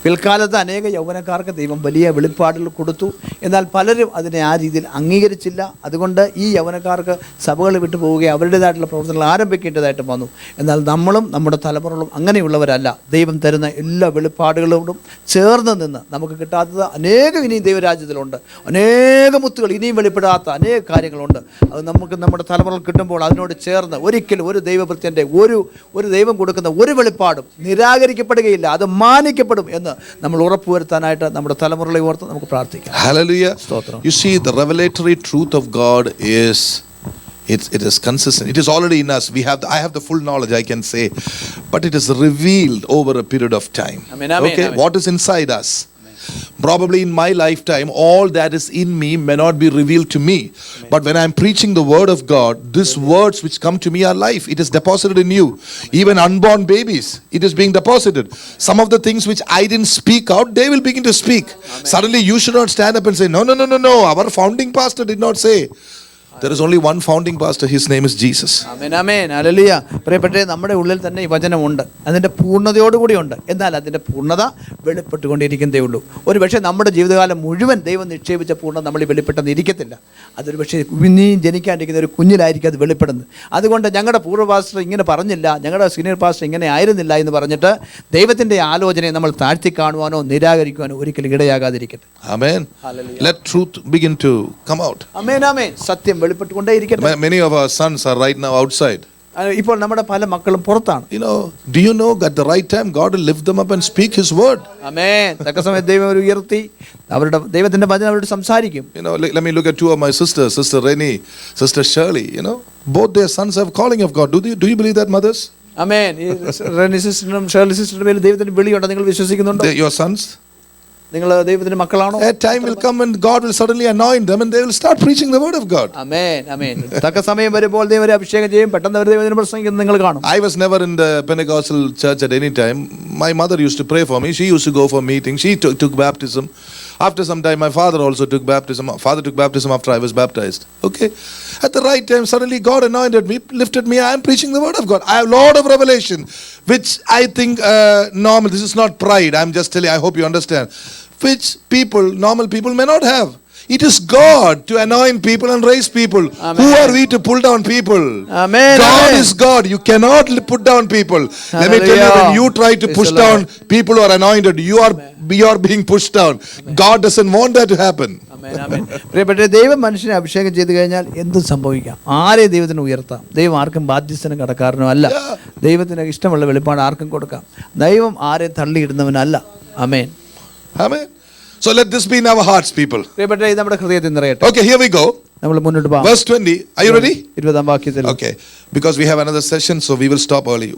പിൽക്കാലത്ത് അനേക യൗവനക്കാർക്ക് ദൈവം വലിയ വെളിപ്പാടുകൾ കൊടുത്തു. എന്നാൽ പലരും അതിനെ ആ രീതിയിൽ അംഗീകരിച്ചില്ല. അതുകൊണ്ട് ഈ യൗവനക്കാർക്ക് സഭകൾ വിട്ടു പോവുകയും അവരുടേതായിട്ടുള്ള പ്രവർത്തനങ്ങൾ ആരംഭിക്കേണ്ടതായിട്ട് വന്നു. എന്നാൽ നമ്മളും നമ്മുടെ തലമുറകളും അങ്ങനെയുള്ളവരല്ല. ദൈവം തരുന്ന എല്ലാ വെളിപ്പാടുകളോടും ചേർന്ന് നിന്ന് നമുക്ക് കിട്ടാത്തത് അനേകം ഇനിയും ദൈവരാജ്യത്തിലുണ്ട്. അനേക മുത്തുകൾ ഇനിയും വെളിപ്പെടാത്ത അനേക കാര്യങ്ങളുണ്ട്. അത് നമുക്ക് നമ്മുടെ തലമുറകൾ കിട്ടുമ്പോൾ അതിനോട് ചേർന്ന് ഒരിക്കലും ഒരു ദൈവഭൃത്യൻ്റെ ഒരു ദൈവം കൊടുക്കുന്ന ഒരു വെളിപ്പാടും നിരാകരിക്കപ്പെടുകയില്ല, അത് മാനിക്കപ്പെടും എന്ന് നമ്മൾ ഉറപ്പുവരുത്താനായിട്ട് നമ്മുടെ തലമുറകളെ ഓർത്ത് നമുക്ക് പ്രാർത്ഥിക്കാം. Hallelujah. സ്തോത്രം. You see, the revelatory truth of God is it is consistent. It is already in us. I have the full knowledge, I can say, but it is revealed over a period of time. Amen, amen, okay, amen. what is inside us? Probably in my lifetime, all that is in me may not be revealed to me. Amen. But when I am preaching the word of God, these words which come to me are life. It is deposited in you. Even unborn babies, it is being deposited. Some of the things which I didn't speak out, they will begin to speak. Amen. Suddenly you should not stand up and say, no. Our founding pastor did not say. There is only one founding pastor. His name is Jesus. Amen, amen, hallelujah. പ്രിയപ്പെട്ടവരെ, നമ്മുടെ ഉള്ളിൽ തന്നെ ഈ വചനമുണ്ട്. അതിൻ്റെ പൂർണ്ണതയോടുകൂടിയുണ്ട്. എന്നാൽ അതിൻ്റെ പൂർണ്ണത വെളിപ്പെട്ടുകൊണ്ടിരിക്കുന്നതേ ഉള്ളൂ. ഒരു പക്ഷേ നമ്മുടെ ജീവിതകാലം മുഴുവൻ ദൈവം നിക്ഷേപിച്ച പൂർണ്ണത നമ്മൾ വെളിപ്പെട്ടെന്ന് ഇരിക്കത്തില്ല. അതൊരു പക്ഷേ ഇനിയും ജനിക്കാണ്ടിരിക്കുന്ന ഒരു കുഞ്ഞിലായിരിക്കും അത് വെളിപ്പെടുന്നത്. അതുകൊണ്ട് ഞങ്ങളുടെ പൂർവ്വ പാസ്റ്റർ ഇങ്ങനെ പറഞ്ഞില്ല, ഞങ്ങളുടെ സീനിയർ പാസ്റ്റർ ഇങ്ങനെ ആയിരുന്നില്ല എന്ന് പറഞ്ഞിട്ട് ദൈവത്തിൻ്റെ ആലോചനയെ നമ്മൾ താഴ്ത്തി കാണുവാനോ നിരാകരിക്കുവാനോ ഒരിക്കലും ഇടയാകാതിരിക്കട്ടെ. Amen. Let truth begin to come out. ആമേൻ, ആമേൻ. സത്യം വെളിപ്പെട്ടുകൊണ്ടേയിരിക്കട്ടെ. Many of our sons are right now outside. ഇപ്പോൾ നമ്മുടെ പല മക്കളും പുറത്താണ്. Do you know at the right time God will lift them up and speak his word? ആമേൻ. തക്ക സമയത്ത് ദൈവം അവരെ ഉയർത്തി അവരുടെ ദൈവത്തിന്റെ വചനം അവരോട് സംസാരിക്കും. Let me look at two of my sisters, Sister Reni, Sister Shirley. Both their sons have calling of God. Do you believe that, mothers? ആമേൻ. ഈ റെനി സിസ്റ്ററും ഷേർലി സിസ്റ്ററുടെ മേൽ ദൈവത്തിന്റെ വിളിയുണ്ട്. നിങ്ങൾ വിശ്വസിക്കുന്നുണ്ടോ? Your sons? നിങ്ങൾ ദൈവത്തിന്റെ മക്കളാണോ? A time will come when God will suddenly anoint them and they will start preaching the word of God. ആമേൻ, ആമേൻ. തക്ക സമയം വരുമ്പോൾ ദൈവം അവരെ അഭിഷേകം ചെയ്യും, പെട്ടെന്ന് അവർ ദൈവത്തിന് പ്രസംഗിക്കുന്നത് നിങ്ങൾ കാണും. I was never in the Pentecostal church at any time. My mother used to pray for me. She used to go for meetings. She took baptism. After some time, my father also took baptism. Father took baptism after I was baptized. Okay. At the right time, suddenly God anointed me, lifted me. I am preaching the word of God. I have a lot of revelation, which I think normal. This is not pride. I am just telling. I hope you understand. Which people, normal people, may not have. It is God to anoint people and raise people. Amen. Who are we to pull down people? Amen. God Amen. is God. You cannot put down people. Let me tell you, when you try to Praise push the down Lord. people who are anointed, you are being pushed down. God doesn't want that to happen. ആമേൻ, ആമേൻ. പ്രിയപ്പെട്ട ദൈവം മനുഷ്യനെ അഭിഷേകം ചെയ്തു കഴിഞ്ഞാൽ എന്തും സംഭവിക്കാം. ആരെ ദൈവത്തിന് ഉയർത്താം. ദൈവം ആർക്കും ബാധ്യസ്ഥനും കടക്കാരനോ അല്ല. ദൈവത്തിന് ഇഷ്ടമുള്ള വെളിപ്പാട് ആർക്കും കൊടുക്കാം. ദൈവം ആരെ തള്ളിയിടുന്നവനല്ല. ആമേൻ. Amen. So let this be in our hearts, people. പ്രിയപ്പെട്ട ഇത് നമ്മുടെ ഹൃദയത്തിൽ നിറയട്ടെ. Okay, here we go. നമ്മൾ മുന്നോട്ട് പോകാം. Verse 20. Are you ready? 20-ാം വാക്യത്തിൽ. Okay. Because we have another session, so we will stop early.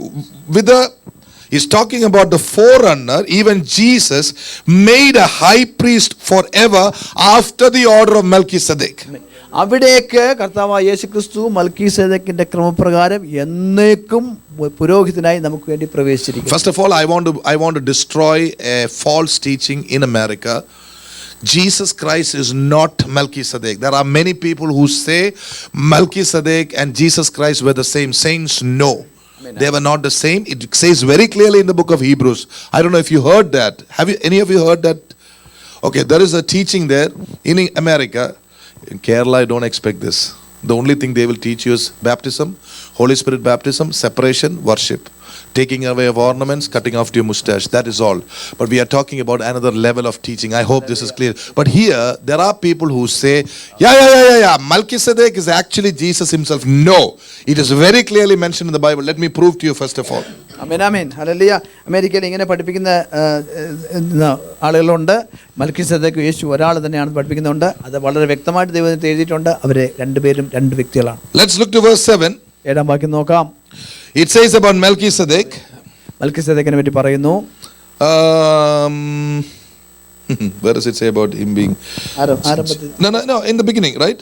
He's talking about the forerunner. Even Jesus made a high priest forever after the order of Melchizedek. അവിടേക്ക് കർത്താവായ യേശുക്രിസ്തു മൽക്കീസേദെക്കിന്റെ ക്രമപ്രകാരം എന്നേക്കും പുരോഹിതനായി നമുക്ക് വേണ്ടി പ്രവേശിച്ചിരിക്കുന്നു. First of all, I want to destroy a false teaching in America. Jesus Christ is not Melchizedek. There are many people who say Melchizedek and Jesus Christ were the same. Saints, no. They were not the same. It says very clearly in the book of Hebrews. I don't know if you heard that. Have you, any of you heard that? Okay, there is a teaching there in America. In Kerala, I don't expect this. The only thing they will teach you is baptism, Holy Spirit baptism, separation, worship, taking away of ornaments, cutting off your mustache. That is all. But we are talking about another level of teaching. I hope this is clear. But here, there are people who say, yeah, Melchizedek is actually Jesus himself. No. It is very clearly mentioned in the Bible. Let me prove to you first of all. Amen, amen. Hallelujah. അമേരിക്കയിൽ ഇങ്ങനെ പഠിപ്പിക്കുന്ന ആളുകളുണ്ട്. മൽക്കീസേദെക്ക് യേശു ഒരാൾ തന്നെയാണ് പഠിപ്പിക്കുന്നുണ്ട്. അത് വളരെ വ്യക്തമായിട്ട് ദൈവത്തിൽ എഴുതിയിട്ടുണ്ട്. അവരെ രണ്ടുപേരും രണ്ട് വ്യക്തികളാണ്. Let's look to verse 7. 7-ാം വാക്യം നോക്കാം. It says about Melchizedek. മൽക്കീസേദെക്കിനെ പറ്റി പറയുന്നു. Where does it say about him being? ആരംഭത്തിൽ. No, in the beginning, right?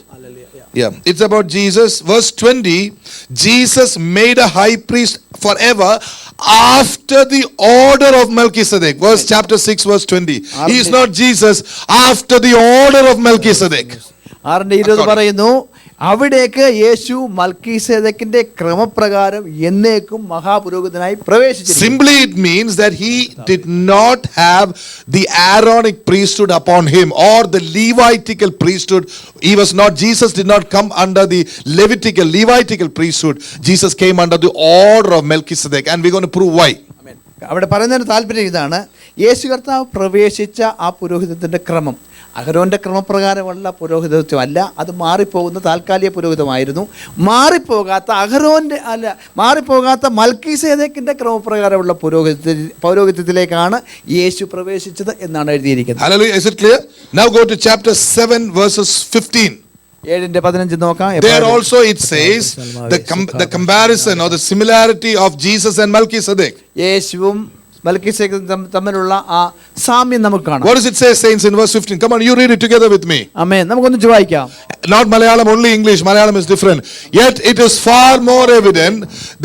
Yeah, it's about Jesus. Verse 20, Jesus made a high priest forever after the order of Melchizedek. Verse chapter 6, verse 20. He is not Jesus after the order of Melchizedek. 6:20 പറയുന്നു, അവിടേക്ക് യേശു മൽക്കീസേദെക്കിന്റെ ക്രമപ്രകാരം എന്നേക്കും മഹാപുരോഹിതനായി പ്രവേശിച്ചു. Simply it means that he did not have the Aaronic priesthood upon him or the Levitical priesthood. He was not, Jesus did not come under the Levitical priesthood. Jesus came under the order of Melchizedek, and we're going to prove why. അവിടെ പറയുന്നതിന് താല്പര്യം ഇതാണ്, യേശു കർത്താവ് പ്രവേശിച്ച ആ പുരോഹിതത്തിന്റെ ക്രമം അഹരോന്റെ ക്രമപ്രകാരമുള്ള പുരോഹിതത്വമല്ല, അത് മാറിപ്പോകുന്ന താൽക്കാലിക പുരോഹിതമായിരുന്നു. മാറിപ്പോകാത്ത മൽക്കീസേദെക്കിന്റെ ക്രമപ്രകാരമുള്ള പൗരോഹിത്യത്തിലേക്കാണ് യേശു പ്രവേശിച്ചത് എന്നാണ് എഴുതിയിരിക്കുന്നത്. Hallelujah. Is it clear? Now go to chapter 7 verses 15. 7:15 നോക്കാം. There also it says the comparison or the similarity of Jesus and Melchizedek. യേശുവും മൽക്കീസേദെക്കും തമ്മിലുള്ള ആ സാമ്യം നമുക്ക് കാണാം. What does it say, saints, in verse 15? Come on, you read it together with me. ആമേൻ. നമുക്കൊന്ന് വായിക്കാം. Not Malayalam, only English. Malayalam is different. Yet it is far more evident,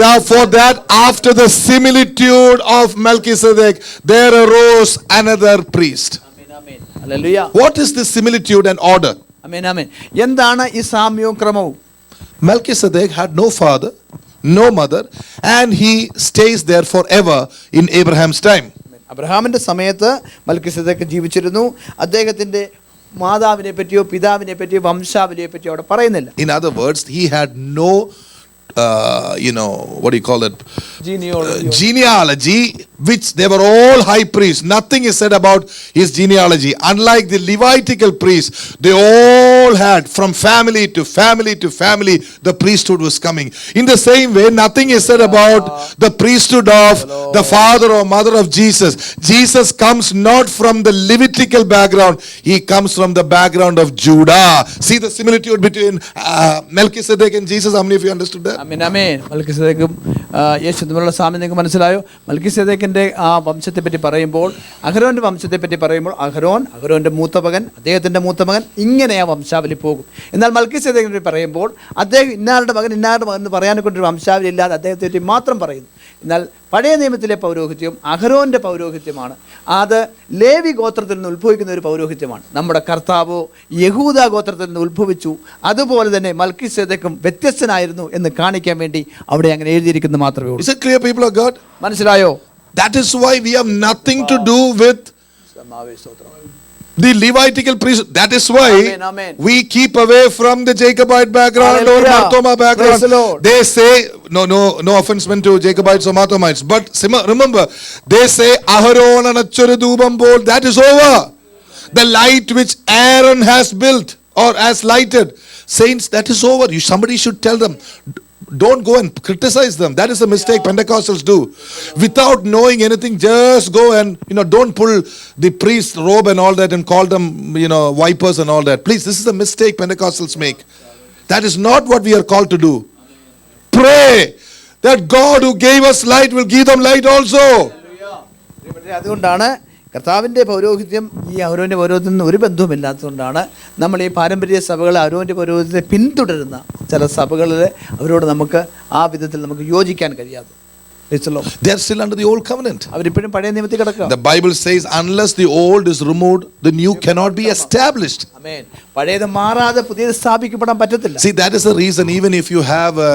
therefore, that after the similitude of Melchizedek, there arose another priest. Amen. Hallelujah. What is this similitude and order? ആമേൻ, ആമേൻ. എന്താണ് ഈ സാമ്യവും ക്രമവും? Melchizedek had no father, no mother, and he stays there forever in Abraham's time. അബ്രഹാമിന്റെ സമയത്ത് മൽക്കീസേദെക്ക് ജീവിച്ചിരുന്നു. അദ്ദേഹത്തിന്റെ മാതാവിനെ പറ്റിയോ പിതാവിനെ പറ്റിയോ വംശാവലിയെ പറ്റിയോ അവിടെ പറയുന്നില്ല. In other words, he had no what do you call it? Genealogy, which they were all high priests. Nothing is said about his genealogy. Unlike the Levitical priests, they all had from family to family to family, the priesthood was coming. In the same way, nothing is said about the priesthood of the father or mother of Jesus. Jesus comes not from the Levitical background. He comes from the background of Judah. See the similitude between Melchizedek and Jesus. How many of you understood that? ആമേൻ, ആമേൻ. മൽക്കീസേദെക്കും യേശു തമ്മിലുള്ള സാമ്യം നിങ്ങൾക്ക് മനസ്സിലായോ? മൽക്കീസേദെക്കിൻ്റെ ആ വംശത്തെപ്പറ്റി പറയുമ്പോൾ, അഹരോൻ്റെ വംശത്തെപ്പറ്റി പറയുമ്പോൾ, അഹരോൻ്റെ മൂത്ത മകൻ, അദ്ദേഹത്തിൻ്റെ മൂത്ത മകൻ, ഇങ്ങനെ ആ വംശാവലി പോകും. എന്നാൽ മൽക്കീസേദെക്കിനെ പറ്റി പറയുമ്പോൾ അദ്ദേഹം ഇന്നാരുടെ മകൻ എന്ന് പറയാനെ കൊണ്ടൊരു വംശാവലി ഇല്ലാതെ അദ്ദേഹത്തെ പറ്റി മാത്രം പറയുന്നു. എന്നാൽ പഴയ നിയമത്തിലെ പൗരോഹിത്യം അഹരോൻ്റെ പൗരോഹിത്യമാണ്. അത് ലേവി ഗോത്രത്തിൽ നിന്ന് ഉത്ഭവിക്കുന്ന ഒരു പൗരോഹിത്യമാണ്. നമ്മുടെ കർത്താവ് യഹൂദ ഗോത്രത്തിൽ നിന്ന് ഉത്ഭവിച്ചു, അതുപോലെ തന്നെ മൽക്കീസേദെക്കും വ്യത്യസ്തനായിരുന്നു എന്ന് കാണിക്കാൻ വേണ്ടി അവിടെ അങ്ങനെ എഴുതിയിരിക്കുന്നത് മാത്രമേ ഉള്ളൂ. Is it clear, people of God? മനസ്സിലായോ? That is why we have nothing to do with the Levitical priest. That is why Amen. we keep away from the Jacobite background. Hallelujah. Or Marthoma background. Praise the Lord. They say, no offense meant to Jacobites or Marthomites, but remember, they say Aharon anachara doopam pol. That is over. The light which Aaron has built or has lighted, saints, that is over. Somebody should tell them. Don't go and criticize them. That is a mistake Pentecostals do. Without knowing anything, just go and, don't pull the priest robe and all that and call them, vipers and all that. Please, this is a mistake Pentecostals make. That is not what we are called to do. Pray that God who gave us light will give them light also. അതുകൊണ്ടാണ് കർത്താവിൻ്റെ പൗരോഹിത്യം ഈ അഹരോൻ്റെ പൗരോഹിത്യത്തിന് ഒരു ബന്ധവുമില്ലാത്തതുകൊണ്ടാണ് നമ്മൾ ഈ പാരമ്പര്യ സഭകൾ അഹരോൻ്റെ പൗരോഹിത്യത്തെ പിന്തുടരുന്ന ചില സഭകളിൽ അവരോട് നമുക്ക് ആ വിധത്തിൽ നമുക്ക് യോജിക്കാൻ കഴിയാതെ. They are still under the old covenant. അവരിപ്പോഴും പഴയ നിയമത്തിൽ കിടക്കുക. The Bible says unless the old is removed, the new cannot be established. ആമേൻ. പഴയത് മാറാതെ പുതിയത് സ്ഥാപിക്കപ്പെടാൻ പറ്റത്തില്ല. See, that is the reason even if you have a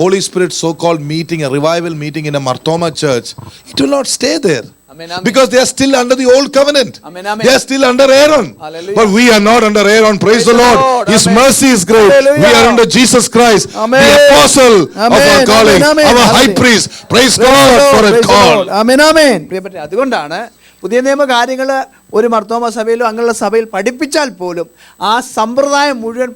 Holy Spirit so-called meeting, a revival meeting in a Marthoma church, it will not stay there. Amen, amen. Because they are still under the old covenant. Amen, amen. They are still under Aaron. Hallelujah. But we are not under Aaron. Praise the Lord. His Amen. mercy is great. Hallelujah. We are under Jesus Christ, Amen. the apostle Amen. of our calling, Amen, amen. our high Hallelujah. priest. Praise God for a call. ആമേൻ ആമേൻ. പ്രിയപ്പെട്ട, അതുകൊണ്ടാണ് പുതിയ നിയമ കാര്യങ്ങൾ ഒരു മർത്തോമ സഭയിലോ അങ്ങനെയുള്ള സഭയിൽ പഠിപ്പിച്ചാൽ പോലും ആ സമ്പ്രദായം മുഴുവൻ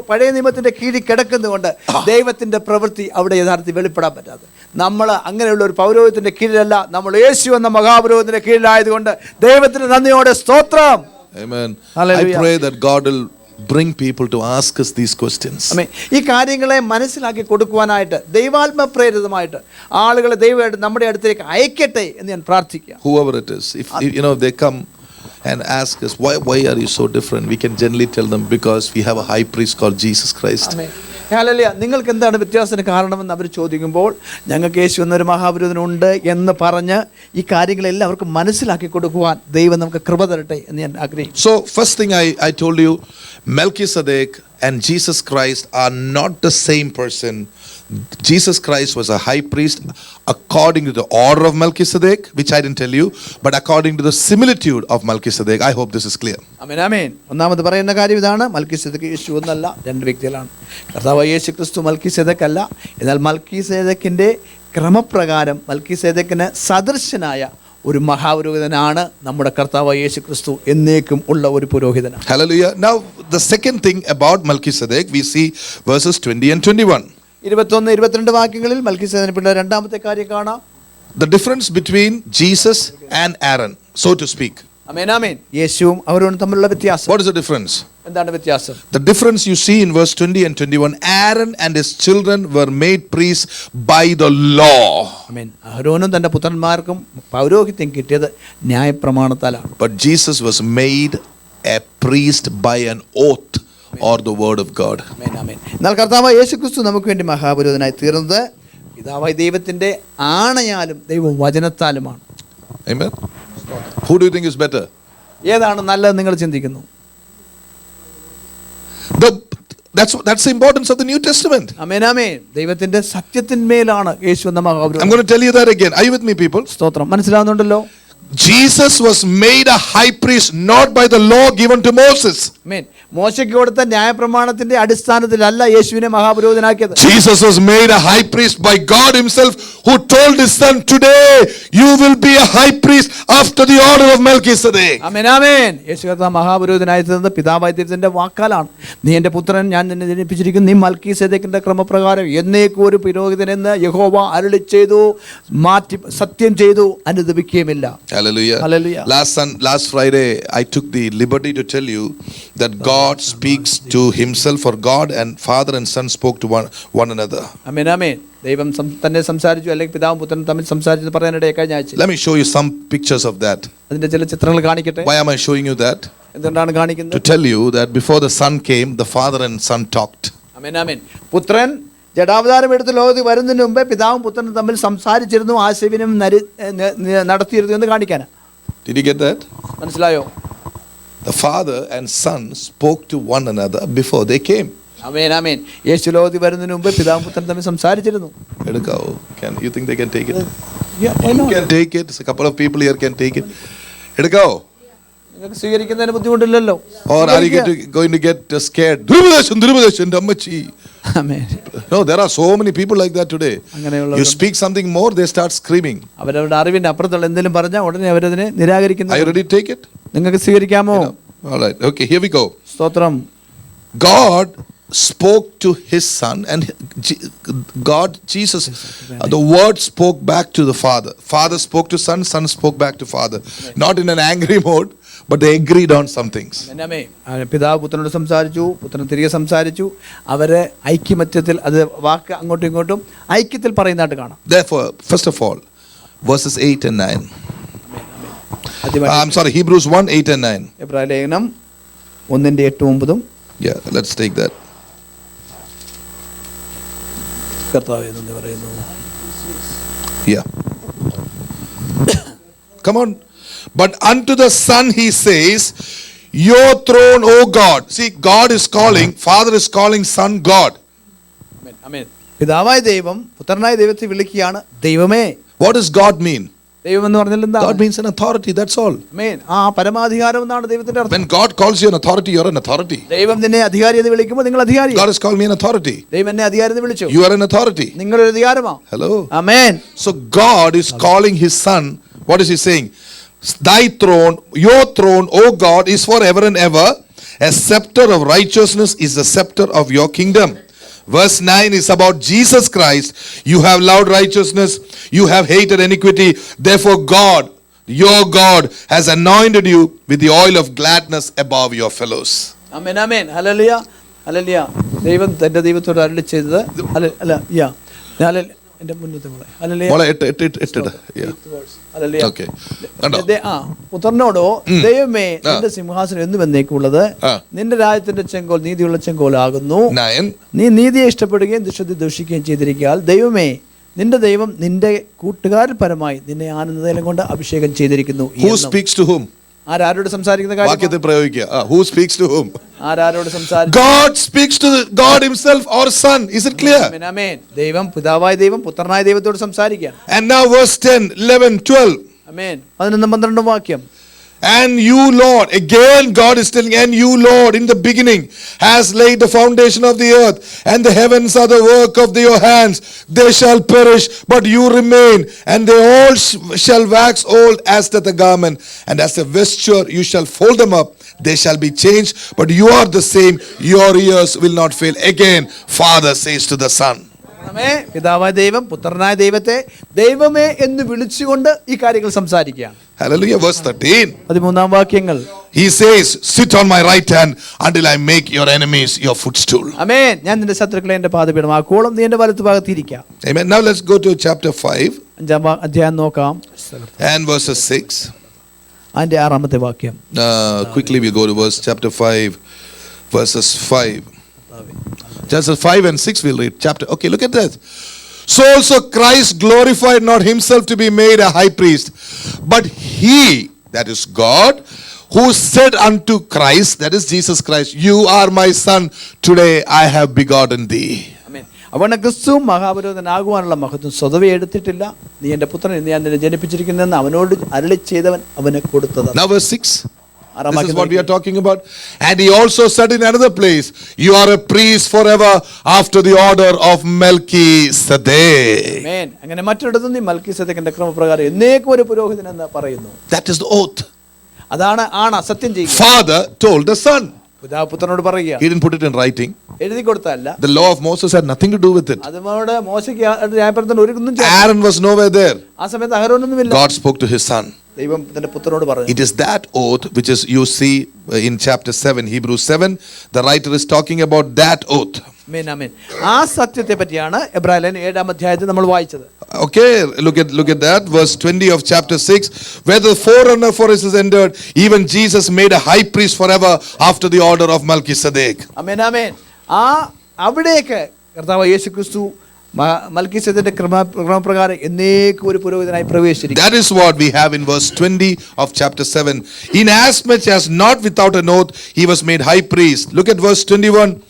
പഴയ നിയമത്തിൻ്റെ കീഴിൽ കിടക്കുന്നതുകൊണ്ട് ദൈവത്തിൻ്റെ പ്രവൃത്തി അവിടെ യഥാർത്ഥത്തിൽ വെളിപ്പെടാൻ പറ്റാതെ. നമ്മൾ അങ്ങനെയുള്ള ഒരു പൗരോഹിത്യത്തിൻ്റെ കീഴിലല്ല, നമ്മൾ യേശു എന്ന മഹാപുരോഹിതന്റെ കീഴിലായതുകൊണ്ട് ദൈവത്തിന് നന്ദിയോടെ സ്തോത്രം. Amen. Hallelujah. I pray that God will bring people to ask us these questions. ആമേൻ. ഈ കാര്യങ്ങളെ മനസ്സിലാക്കി കൊടുക്കുവാനായിട്ട് ദൈവാത്മ പ്രേരിതമായിട്ട് ആളുകളെ ദൈവമായിട്ട് നമ്മുടെ അടുത്തേക്ക് അയക്കട്ടെ എന്ന് ഞാൻ പ്രാർത്ഥിക്കുക. Whoever it is, if they come and ask us why are you so different, we can generally tell them because we have a high priest called Jesus Christ. Amen. Hallelujah. നിങ്ങൾക്ക് എന്താണ് വ്യത്യാസത്തിന് കാരണമെന്ന് അവർ ചോദിക്കുമ്പോൾ ഞങ്ങൾക്ക് യേശു എന്നൊരു മഹാപുരോഹിതനുണ്ട് എന്ന് പറഞ്ഞ് ഈ കാര്യങ്ങളെല്ലാം അവർക്ക് മനസ്സിലാക്കി കൊടുക്കുവാൻ ദൈവം നമുക്ക് കൃപ തരട്ടെ എന്ന് ഞാൻ ആഗ്രഹിക്കുന്നു. So first thing I told you, Melchizedek and Jesus Christ are not the same person. Jesus Christ was a high priest according to the order of Melchizedek, which I didn't tell you, but according to the similitude of Melchizedek. I hope this is clear. ആമേൻ ആമേൻ. ഒന്നാമത് പറയുന്ന കാര്യം ഇതാണ്, മൽക്കീസേദെക്ക് യേശു എന്നല്ല, രണ്ട് വ്യക്തികളാണ്. കർത്താവ് യേശു ക്രിസ്തു മൽക്കീസേദെക്ക് അല്ല. എന്നാൽ മൽക്കീസേദെക്കിൻ്റെ ക്രമപ്രകാരം മൽക്കീസേദെക്കിന് സദൃശനായ ഒരു മഹാപുരോഹിതനാണ് നമ്മുടെ കർത്താവ് യേശു ക്രിസ്തു, എന്നേക്കും ഉള്ള ഒരു പുരോഹിതനാണ്. Hallelujah. Now the second thing about Melchizedek, we see verses 20 and 21. 21-22 വാക്യങ്ങളിൽ മൽക്കീസേദെക്കിനെ പറ്റിയുള്ള രണ്ടാമത്തെ കാര്യം കാണാം. The difference between Jesus and Aaron, so to speak. ആമേൻ ആമേൻ. യേശുവും അവരോടും തമ്മിലുള്ള വ്യത്യാസം. What is the difference? എന്താണ് വ്യത്യാസം? The difference you see in verse 20 and 21, Aaron and his children were made priests by the law. ആമേൻ. അഹരോനും തന്റെ പുത്രന്മാർക്കും പൗരോഹിത്യം കിട്ടിയത് ന്യായപ്രമാണത്താലാണ്. But Jesus was made a priest by an oath or the word of God. ആമേൻ ആമേൻ. എന്നാൽ കർത്താവ് യേശുക്രിസ്തു നമുക്ക് വേണ്ടി മഹാപുരോഹിതനായി തീർന്നത് പിതാവായ ദൈവത്തിന്റെ ആണയാലും ദൈവവചനത്താലുമാണ്. Amen. Who do you think is better? ഏതാണ് നല്ലത് നിങ്ങൾ ചിന്തിക്കുന്നു? That's the importance of the New Testament. ആമേൻ ആമേൻ. ദൈവത്തിന്റെ സത്യത്തിന്മേലാണ് യേശു എന്ന I'm മഹാപുരോഹിതൻ. going to tell you that again. Are you with me, people? സ്തോത്രം. മനസ്സിലാവുന്നുണ്ടല്ലോ? Jesus was made a high priest not by the law given to Moses. ആമേൻ. മോശയ്ക്ക് കൊടുത്ത ന്യായപ്രമാണത്തിന്റെ അടിസ്ഥാനത്തിലല്ല യേശുവിനെ മഹാപുരോഹിതനാക്കിയത്. Jesus was made a high priest by God himself, who told his son, today you will be a high priest after the order of Melchizedek. ആമേൻ ആമേൻ. യേശു കർത്താവ് മഹാപുരോഹിതനായി തീർന്നത് പിതാവായ ദൈവത്തിന്റെ വാക്കാലാണ്. നീ എൻ്റെ പുത്രൻ, ഞാൻ നിന്നെ ജനിപ്പിച്ചിരിക്കുന്നു, നീ മൽക്കീസേദെക്കിന്റെ ക്രമപ്രകാരം എന്നേക്കും ഒരു പുരോഹിതനെന്ന് യഹോവ അരുളി ചെയ്തു, മാറ്റി സത്യം ചെയ്തു, അനുദപിക്കുകയുമില്ല. Hallelujah. Hallelujah. Last Friday I took the liberty to tell you that God speaks to himself, or God and Father and Son spoke to one another. ആമേൻ ആമേൻ. ദൈവം തന്നെ സംസാരിച്ചു, അല്ലെങ്കിൽ പിതാവും പുത്രനും തമ്മിൽ സംസാരിച്ചു പറയാനിടയെ കഴിഞ്ഞ ആഴ്ച. Let me show you some pictures of that. അതിന്റെ ചില ചിത്രങ്ങൾ കാണിക്കട്ടെ. Why am I showing you that? എന്തുകൊണ്ടാണ് കാണിക്കുന്നത്? To tell you that before the Son came, the Father and Son talked. ആമേൻ, ആമേൻ. പുത്രൻ ജഡാവതാരം എടുത്ത് ലോകത്തിൽ വരുന്നതിന് മുമ്പേ പിതാവും പുത്രനും തമ്മിൽ സംസാരിച്ചിരുന്നു, ആശയവിനിമയം നടത്തിയിരുന്നു എന്ന് കാണിക്കാനാ. Did you get that? മനസ്സിലായോ? The Father and Son spoke to one another before they came. ആമേൻ, ആമേൻ. യേശു ലോകത്തിൽ വരുന്നതിന് മുമ്പേ പിതാവും പുത്രനും തമ്മിൽ സംസാരിച്ചിരുന്നു. You think they can take it? Yeah, why You not? can take it. A couple of people here can take it. എടുക്കാവോ? നിങ്ങൾക്ക് സ്വീകരിക്കുന്നതിന് ബുദ്ധിമുട്ടില്ലല്ലോ. Or are you going to get scared? Durubadeshan, Dammachi. Amen. No, there are so many people like that today. You speak something more, they start screaming. അവരവരുടെ അറിവിന്റെ അപ്പുറത്തുള്ള എന്തെങ്കിലും പറഞ്ഞാൽ ഉടനെ അവരതിനെ നിരാകരിക്കുന്നു. Are you ready to take it? നിങ്ങൾക്ക് സ്വീകരിക്കാമോ? All right. Okay, here we go. സ്തോത്രം. God spoke to his Son, and God, Jesus, the Word spoke back to the Father. Father spoke to Son, Son spoke back to Father. Not in an angry mode, but they agreed on some things. പിതാവ് പുത്രനോട് സംസാരിച്ചു, പുത്രൻ തിരികെ സംസാരിച്ചു. അവരെ ഐക്യമത്യത്തിൽ, അത് വാക്ക് അങ്ങോട്ടും ഇങ്ങോട്ടും ഐക്യത്തിൽ പറയുന്നതായിട്ട് കാണാം. Therefore, first of all, verses 8 and 9. I'm sorry, Hebrews 1, 8 and 9. എബ്രായ ലേഖനം 1:8-9. Yeah, let's take that. കർത്താവേ നന്ദി പറയുന്നു. Yeah. Come on. But unto the Son he says, your throne, O God. See, God is calling, Father is calling Son God. ആമേൻ. പിതാവായ ദൈവം പുത്രനായ ദൈവത്തെ വിളിക്കുകയാണ് ദൈവമേ. What does God mean? ദൈവം എന്ന് പറഞ്ഞാൽ എന്താ? God means an authority, that's all. ആമേൻ. പരമാധികാരം എന്നാണ് ദൈവത്തിന്റെ അർത്ഥം. When God calls you an authority, you're an authority. ദൈവം നിന്നെ അധികാരി എന്ന് വിളിക്കുമ്പോൾ നിങ്ങൾ അധികാരി. God has called me an authority. ദൈവം എന്നെ അധികാരി എന്ന് വിളിച്ചു. You are an authority. നിങ്ങൾ ഒരു അധികാരമാ. Hello. Amen. So God is calling his Son. What is he saying? Thy throne, your throne, O God, is forever and ever. A scepter of righteousness is the scepter of your kingdom. Verse 9 is about Jesus Christ. You have loved righteousness, you have hated iniquity. Therefore God, your God, has anointed you with the oil of gladness above your fellows. Amen, amen. Hallelujah, hallelujah. ദൈവം തന്റെ ദൈവത്തോട് അരുളി ചെയ്തത് എന്റെ മുന്നത്തെ Okay. പുത്രനോടോ ദൈവമേ നിന്റെ സിംഹാസനം എന്നും എന്നേക്കുള്ളത്, നിന്റെ രാജ്യത്തിന്റെ ചെങ്കോൽ നീതിയുള്ള ചെങ്കോലാകുന്നു. നീ നീതിയെ ഇഷ്ടപ്പെടുകയും ദുഷ്ടത്തെ ദൂഷിക്കുകയും ചെയ്തിരിക്കാൻ ദൈവമേ നിന്റെ ദൈവം നിന്റെ കൂട്ടുകാരിൽ പരമായി നിന്നെ ആനന്ദതൈലം കൊണ്ട് അഭിഷേകം ചെയ്തിരിക്കുന്നു. Who speaks to whom? ആരോട് സംസാരിക്കുന്ന കാര്യം? വാക്യത്തെ പ്രയോഗിക്കുക. Who speaks to whom? ആരോട് സംസാരിക്കുന്നു? God speaks to God himself or Son. Is it clear? ആമേൻ. ദൈവം പിതാവായ ദൈവം പുത്രനായ ദൈവത്തോട് സംസാരിക്കുകയാണ്. And now verse 10, 11, 12. ആമേൻ. 11-12 വാക്യം. And you, Lord, again God is telling, and you, Lord, in the beginning has laid the foundation of the earth, and the heavens are the work of your hands. They shall perish, but you remain, and they all shall wax old as doth a garment, and as a vesture you shall fold them up. They shall be changed, but you are the same. Your years will not fail. Again, Father says to the Son. പിതാവായ ദൈവം പുത്രനായ ദൈവത്തെ ദൈവമേ എന്ന് വിളിച്ചുകൊണ്ട് ഈ കാര്യങ്ങൾ സംസാരിക്കുകയാണ്. Hallelujah. Verse 13. 13 വാക്യങ്ങൾ. He says, sit on my right hand until I make your enemies your footstool. ആമേൻ. ഞാൻ നിന്റെ ശത്രുക്കളെ എന്റെ പാദപീഠമാക്കോളം നീ എന്റെ വലത്ത് ഭാഗത്ത് ഇരിക്കാം. Amen. Now let's go to chapter 5. 5-ാം അധ്യായം നോക്കാം. And verses 6. അതിന്റെ 6-ാമത്തെ വാക്യം. Quickly we go to chapter 5, verses 5. Just 5 and 6 we'll read. Chapter. Okay, look at that. So also Christ glorified not himself to be made a high priest, but he, that is God, who said unto Christ, that is Jesus Christ, you are my son, today I have begotten thee. ആമേൻ. അവനെ ക്രിസ്തു മഹാപുരോഹിതനാകുവാനുള്ള മഹത്വം സ്വതവേ എടുത്തിട്ടില്ല. നീ എന്റെ പുത്രൻ എന്ന് ഞാൻ നിന്നെ ജനിപ്പിച്ചിരിക്കുന്നെന്ന് അവനോട് അരുളി ചെയ്തവൻ അവനെ കൊടുത്തത്. Now verse 6. This is what we are talking about. And he also said in another place, you are a priest forever after the order of Melchizedek. Amen. അങ്ങനെ മറ്റൊരിടത്തും നീ മൽക്കീസേദെക്കിന്റെ ക്രമപ്രകാരം എന്നേക്കും ഒരു പുരോഹിതൻ എന്ന് പറയുന്നു. That is the oath. അതാണ് സത്യം ചെയ്യുക. Father told the Son. പിതാവ് പുത്രനോട് പറയുക. He didn't put it in writing. എഴുതി കൊടുത്തല്ല. The law of Moses had nothing to do with it. അതുകൊണ്ട് മോശയ്ക്ക് ന്യായപ്രമാണത്തിന് ഒന്നും Aaron was nowhere there. ആ സമയത്ത് അഹരോനൊന്നുമില്ല. God spoke to his son. ദൈവം തന്റെ പുത്രനോട് പറഞ്ഞു. It is that oath which is you see in chapter 7, Hebrews 7, the writer is talking about that oath. ആമേൻ, ആമേൻ. ആ സത്യത്തെ പറ്റിയാണ് എബ്രായർ 7-ാം അധ്യായത്തിൽ നമ്മൾ വായിച്ചത്. Okay, look at that, verse 20 of chapter 6. Where the forerunner for us is entered, even Jesus made a high priest forever after the order of Melchizedek. ആമേൻ, ആമേൻ. അവിടേക്ക് കർത്താവ് യേശുക്രിസ്തു മൽക്കീസേദെക്കിന്റെ ക്രമപ്രകാരം എന്നേക്കും ഒരു പുരോഹിതനായി പ്രവേശിച്ചിരിക്കുന്നു. That is what we have in verse 20 of chapter 7. Inasmuch as not without an oath he was made high priest. Look at verse 21.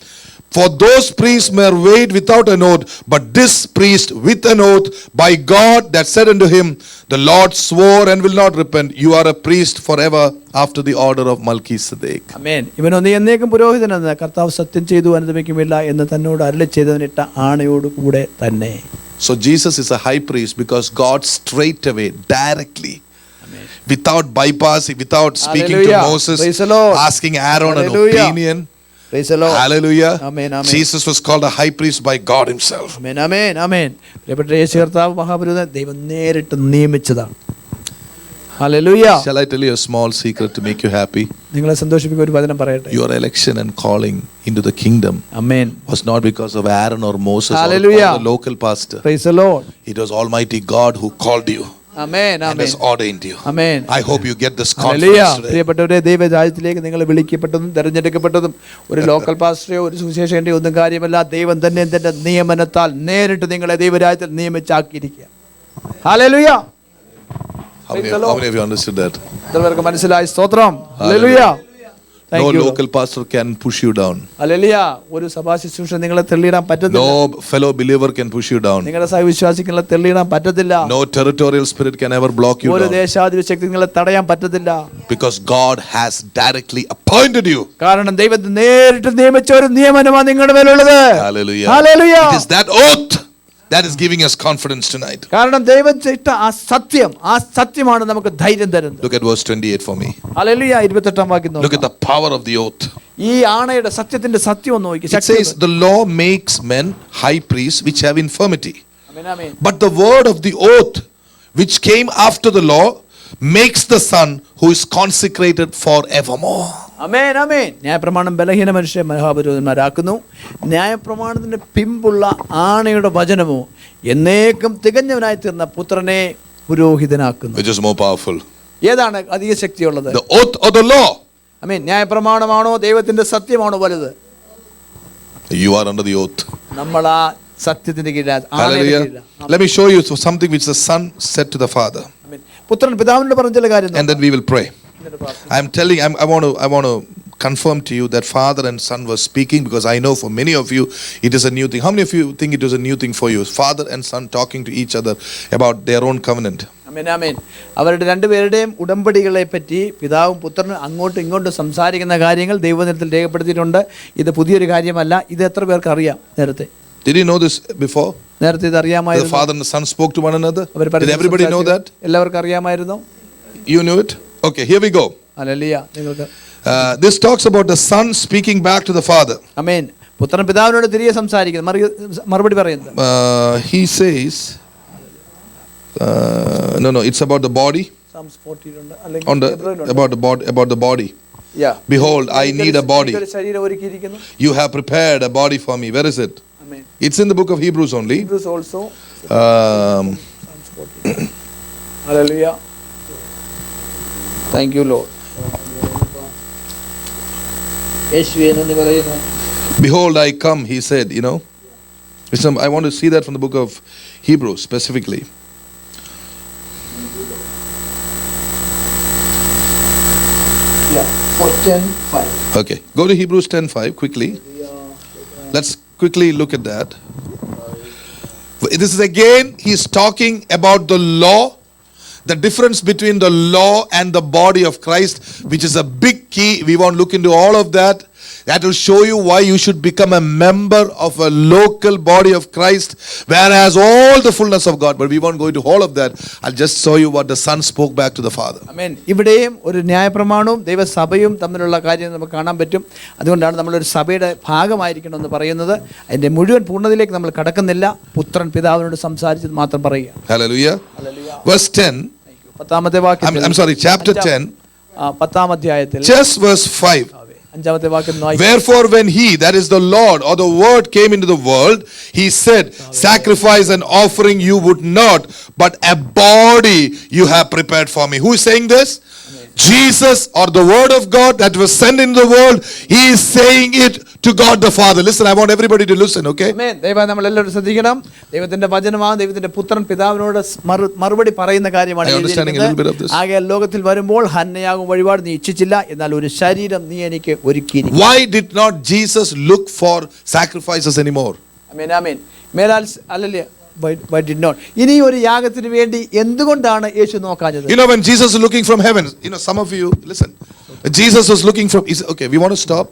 For those priests were made without an oath, but this priest with an oath by God that said unto him, the Lord swore and will not repent, you are a priest forever after the order of Melchizedek. ആമേൻ. ഇവനോ നീ എന്നേക്കും പുരോഹിതനെന്ന് കർത്താവ് സത്യം ചെയ്തു അനുദമിക്കുമില്ല എന്ന് തന്നോട് അരുളി ചെയ്തവനിട്ട ആണയോട് കൂടെ തന്നെ. So Jesus is a high priest because God straight away, directly, without bypassing, without speaking to Hallelujah. Moses, Praise the Lord. asking Aaron Hallelujah. an opinion. Praise the Lord. Hallelujah. Amen, amen. Jesus was called a high priest by God himself. ആമേൻ, ആമേൻ, ആമേൻ. പ്രിയപ്പെട്ട യേശു കർത്താവ് മഹാപുരോഹിതൻ ദൈവം നേരിട്ട് നിയമിച്ചതാണ്. Hallelujah. Shall I tell you a small secret to make you happy? നിങ്ങളെ സന്തോഷിപ്പിക്കുന്ന ഒരു വചനം പറയട്ടെ. Your election and calling into the kingdom amen. was not because of Aaron or Moses Hallelujah. or the local pastor. Praise the Lord. It was Almighty God who called you amen, and amen, has ordained you. Amen. I hope you get this hallelujah. confidence today. പ്രിയപ്പെട്ടവരെ, ദൈവരാജ്യത്തിലേക്ക് നിങ്ങൾ വിളിക്കപ്പെട്ടതും തെരഞ്ഞെടുക്കപ്പെട്ടതും ഒരു local പാസ്റ്ററയോ ഒരു സുവിശേഷകന്റെയോ ഒന്നും കാര്യമല്ല. ദൈവം തന്നെ തന്റെ നിയമനത്താൽ നേരിട്ട് നിങ്ങളെ ദൈവരാജ്യത്തിൽ നിയമിച്ചാക്കിയിരിക്കുക. Hallelujah. How many of you understood that? എത്ര പേർക്ക് മനസ്സിലായി? സ്തോത്രം. Hallelujah. No Thank you. local pastor can push you down. Hallelujah. ഒരു സഭാ ശുശ്രൂഷ നിങ്ങളെ തെള്ളിയിടാൻ പറ്റത്തില്ല. No fellow believer can push you down. നിങ്ങളുടെ സഹവിശ്വാസികളെ തെള്ളിയിടാൻ പറ്റത്തില്ല. No territorial spirit can ever block you ഒരു down. ദേശാധിപത്യ ശക്തി നിങ്ങളെ തടയാൻ പറ്റത്തില്ല. Because God has directly appointed you. കാരണം ദൈവത്തെ നേരിട്ട് നിയമിച്ച ഒരു നിയമനമാണ് നിങ്ങളുടെ മേലുള്ളത്. Hallelujah. Hallelujah. It is that oath that is giving us confidence tonight. കാരണം ദൈവം ഇട്ട ആ സത്യമാണ് നമുക്ക് ധൈര്യം തരുന്നത്. Look at verse 28 for me. Hallelujah. 28-ാം വാക്യം Look at the power of the oath. ഈ ആണയുടെ സത്യത്തിന്റെ സത്യം ഒന്ന് നോക്കി. It says the law makes men high priests which have infirmity. Amen, amen. But the word of the oath which came after the law makes the son who is consecrated forevermore. ആമേൻ, ആമേൻ. ന്യായപ്രമാണം ബലഹീന മനുഷ്യരെ മഹാപുരോഹിതന്മാരാക്കുന്നു. ന്യായപ്രമാണത്തിന്റെ പിമ്പുള്ള ആണയുടെ വചനമോ എന്നേക്കും തികഞ്ഞവനായി തീർന്ന പുത്രനെ പുരോഹിതനാക്കുന്നു. Which is more powerful? ഏതാണ് അധിക ശക്തിയുള്ളത്? The oath or the law? ആമേൻ. ന്യായപ്രമാണമാണോ ദൈവത്തിന്റെ സത്യമാണോ വലുത്? You are under the oath. നമ്മൾ ആ സത്യത്തിന്റെ കീഴിലാണ്. Hallelujah. Let me show you something which the son said to the father. പുത്രൻ പിതാവിനോട് പറഞ്ഞ ചില കാര്യം. And then we will pray. I want to confirm to you that father and son were speaking, because I know for many of you it is a new thing. How many of you think it was a new thing for you? Father and son talking to each other about their own covenant. ആമേൻ, ആമേൻ. അവരുടെ രണ്ടുപേരുടെയും ഉടമ്പടികളെ പറ്റി പിതാവും പുത്രനും അങ്ങോട്ടും ഇങ്ങോട്ടും സംസാരിക്കുന്ന കാര്യങ്ങൾ ദൈവവചനത്തിൽ രേഖപ്പെടുത്തിയിട്ടുണ്ട്. ഇത് പുതിയൊരു കാര്യമല്ല. ഇത് എത്ര പേർക്ക് അറിയാം? നേരത്തെ Did you know this before? നേരത്തെ ഇത് അറിയാമായിരുന്നു. The father and the son spoke to one another. Did everybody know that? എല്ലാവർക്കും അറിയാമായിരുന്നു. You knew it? Okay, here we go. Hallelujah. നിങ്ങൾക്ക് This talks about the son speaking back to the father. ആമേൻ. പുത്രൻ പിതാവിനോട് തിരികെ സംസാരിക്കുന്നു, മറുപടി പറയുന്നത്. He says, no, it's about the body. Psalms 40 ഉണ്ട്. അല്ലെങ്കിൽ About the body. Yeah. Behold, I need a body. ഒരു ശരീരം ഒരുക്കിയിരിക്കുന്നു. You have prepared a body for me. Where is it? Amen. It's in the book of Hebrews only. Hebrews also. Psalms 40. Hallelujah. Thank you Lord. യേശുവേ നന്ദി പറയുന്നു. Behold, I come, he said, you know. I want to see that from the book of Hebrews specifically. Yeah. 10:5. Okay, go to Hebrews 10:5 quickly. Let's quickly look at that. This is again, he's talking about the law, the difference between the law and the body of Christ, which is a big key. We won't look into all of that. That will show you why you should become a member of a local body of Christ, where has all the fullness of God. But we won't go into all of that. I'll just show you what the son spoke back to the father. ആമേൻ. ഇവിടെയും ഒരു ന്യായപ്രമാണവും ദൈവസഭയും തമ്മിലുള്ള കാര്യം നമുക്ക് കാണാൻ പറ്റും. അതുകൊണ്ടാണ് നമ്മളൊരു സഭയുടെ ഭാഗമായിരിക്കണം എന്ന് പറയുന്നത്. അതിന്റെ മുഴുവൻ പൂർണ്ണതയിലേക്ക് നമ്മൾ കടക്കുന്നില്ല. പുത്രൻ പിതാവിനോട് സംസാരിച്ചത് മാത്രം പറയുക. Hallelujah. Verse 10. 10-ാമത്തെ വാക്യം. I'm sorry, chapter 10. 10-ാം അധ്യായത്തിൽ Just verse 5. അഞ്ചാമത്തെ വാക്യം വായിക്കാം. Wherefore when he, that is the Lord or the word, came into the world, he said, sacrifice and offering you would not, but a body you have prepared for me. Who is saying this? Jesus, or the word of God that was sent into the world. He is saying it to God the Father. Listen, I want everybody to listen, okay? ആമേൻ. ദയവായി നമ്മൾ എല്ലാവരും ശ്രദ്ധിക്കണം. ദൈവത്തിന്റെ വചനമാണ്, ദൈവത്തിന്റെ പുത്രൻ പിതാവിനോട് മറുപടി പറയുന്ന കാര്യമാണ് I understanding a little bit of this. ആകയാൽ ലോകത്തിൽ വരുമ്പോൾ ഹന്നയാകും വഴിപാട് നീ ഇച്ഛിച്ചില്ല, എന്നാൽ ഒരു ശരീരം നീ എനിക്ക് ഒരുക്കിയിരിക്കുന്നു. Why did not Jesus look for sacrifices anymore? ആമേൻ ആമേൻ. മേലാൽ അല്ലല്ലേ, why did not? ഇനി ഒരു യാഗത്തിന് വേണ്ടി എന്തുകൊണ്ടാണ് യേശു നോക്കാഞ്ഞത്? You know, when Jesus is looking from heaven, you know, some of you, listen, Jesus was looking from, okay, we want to stop.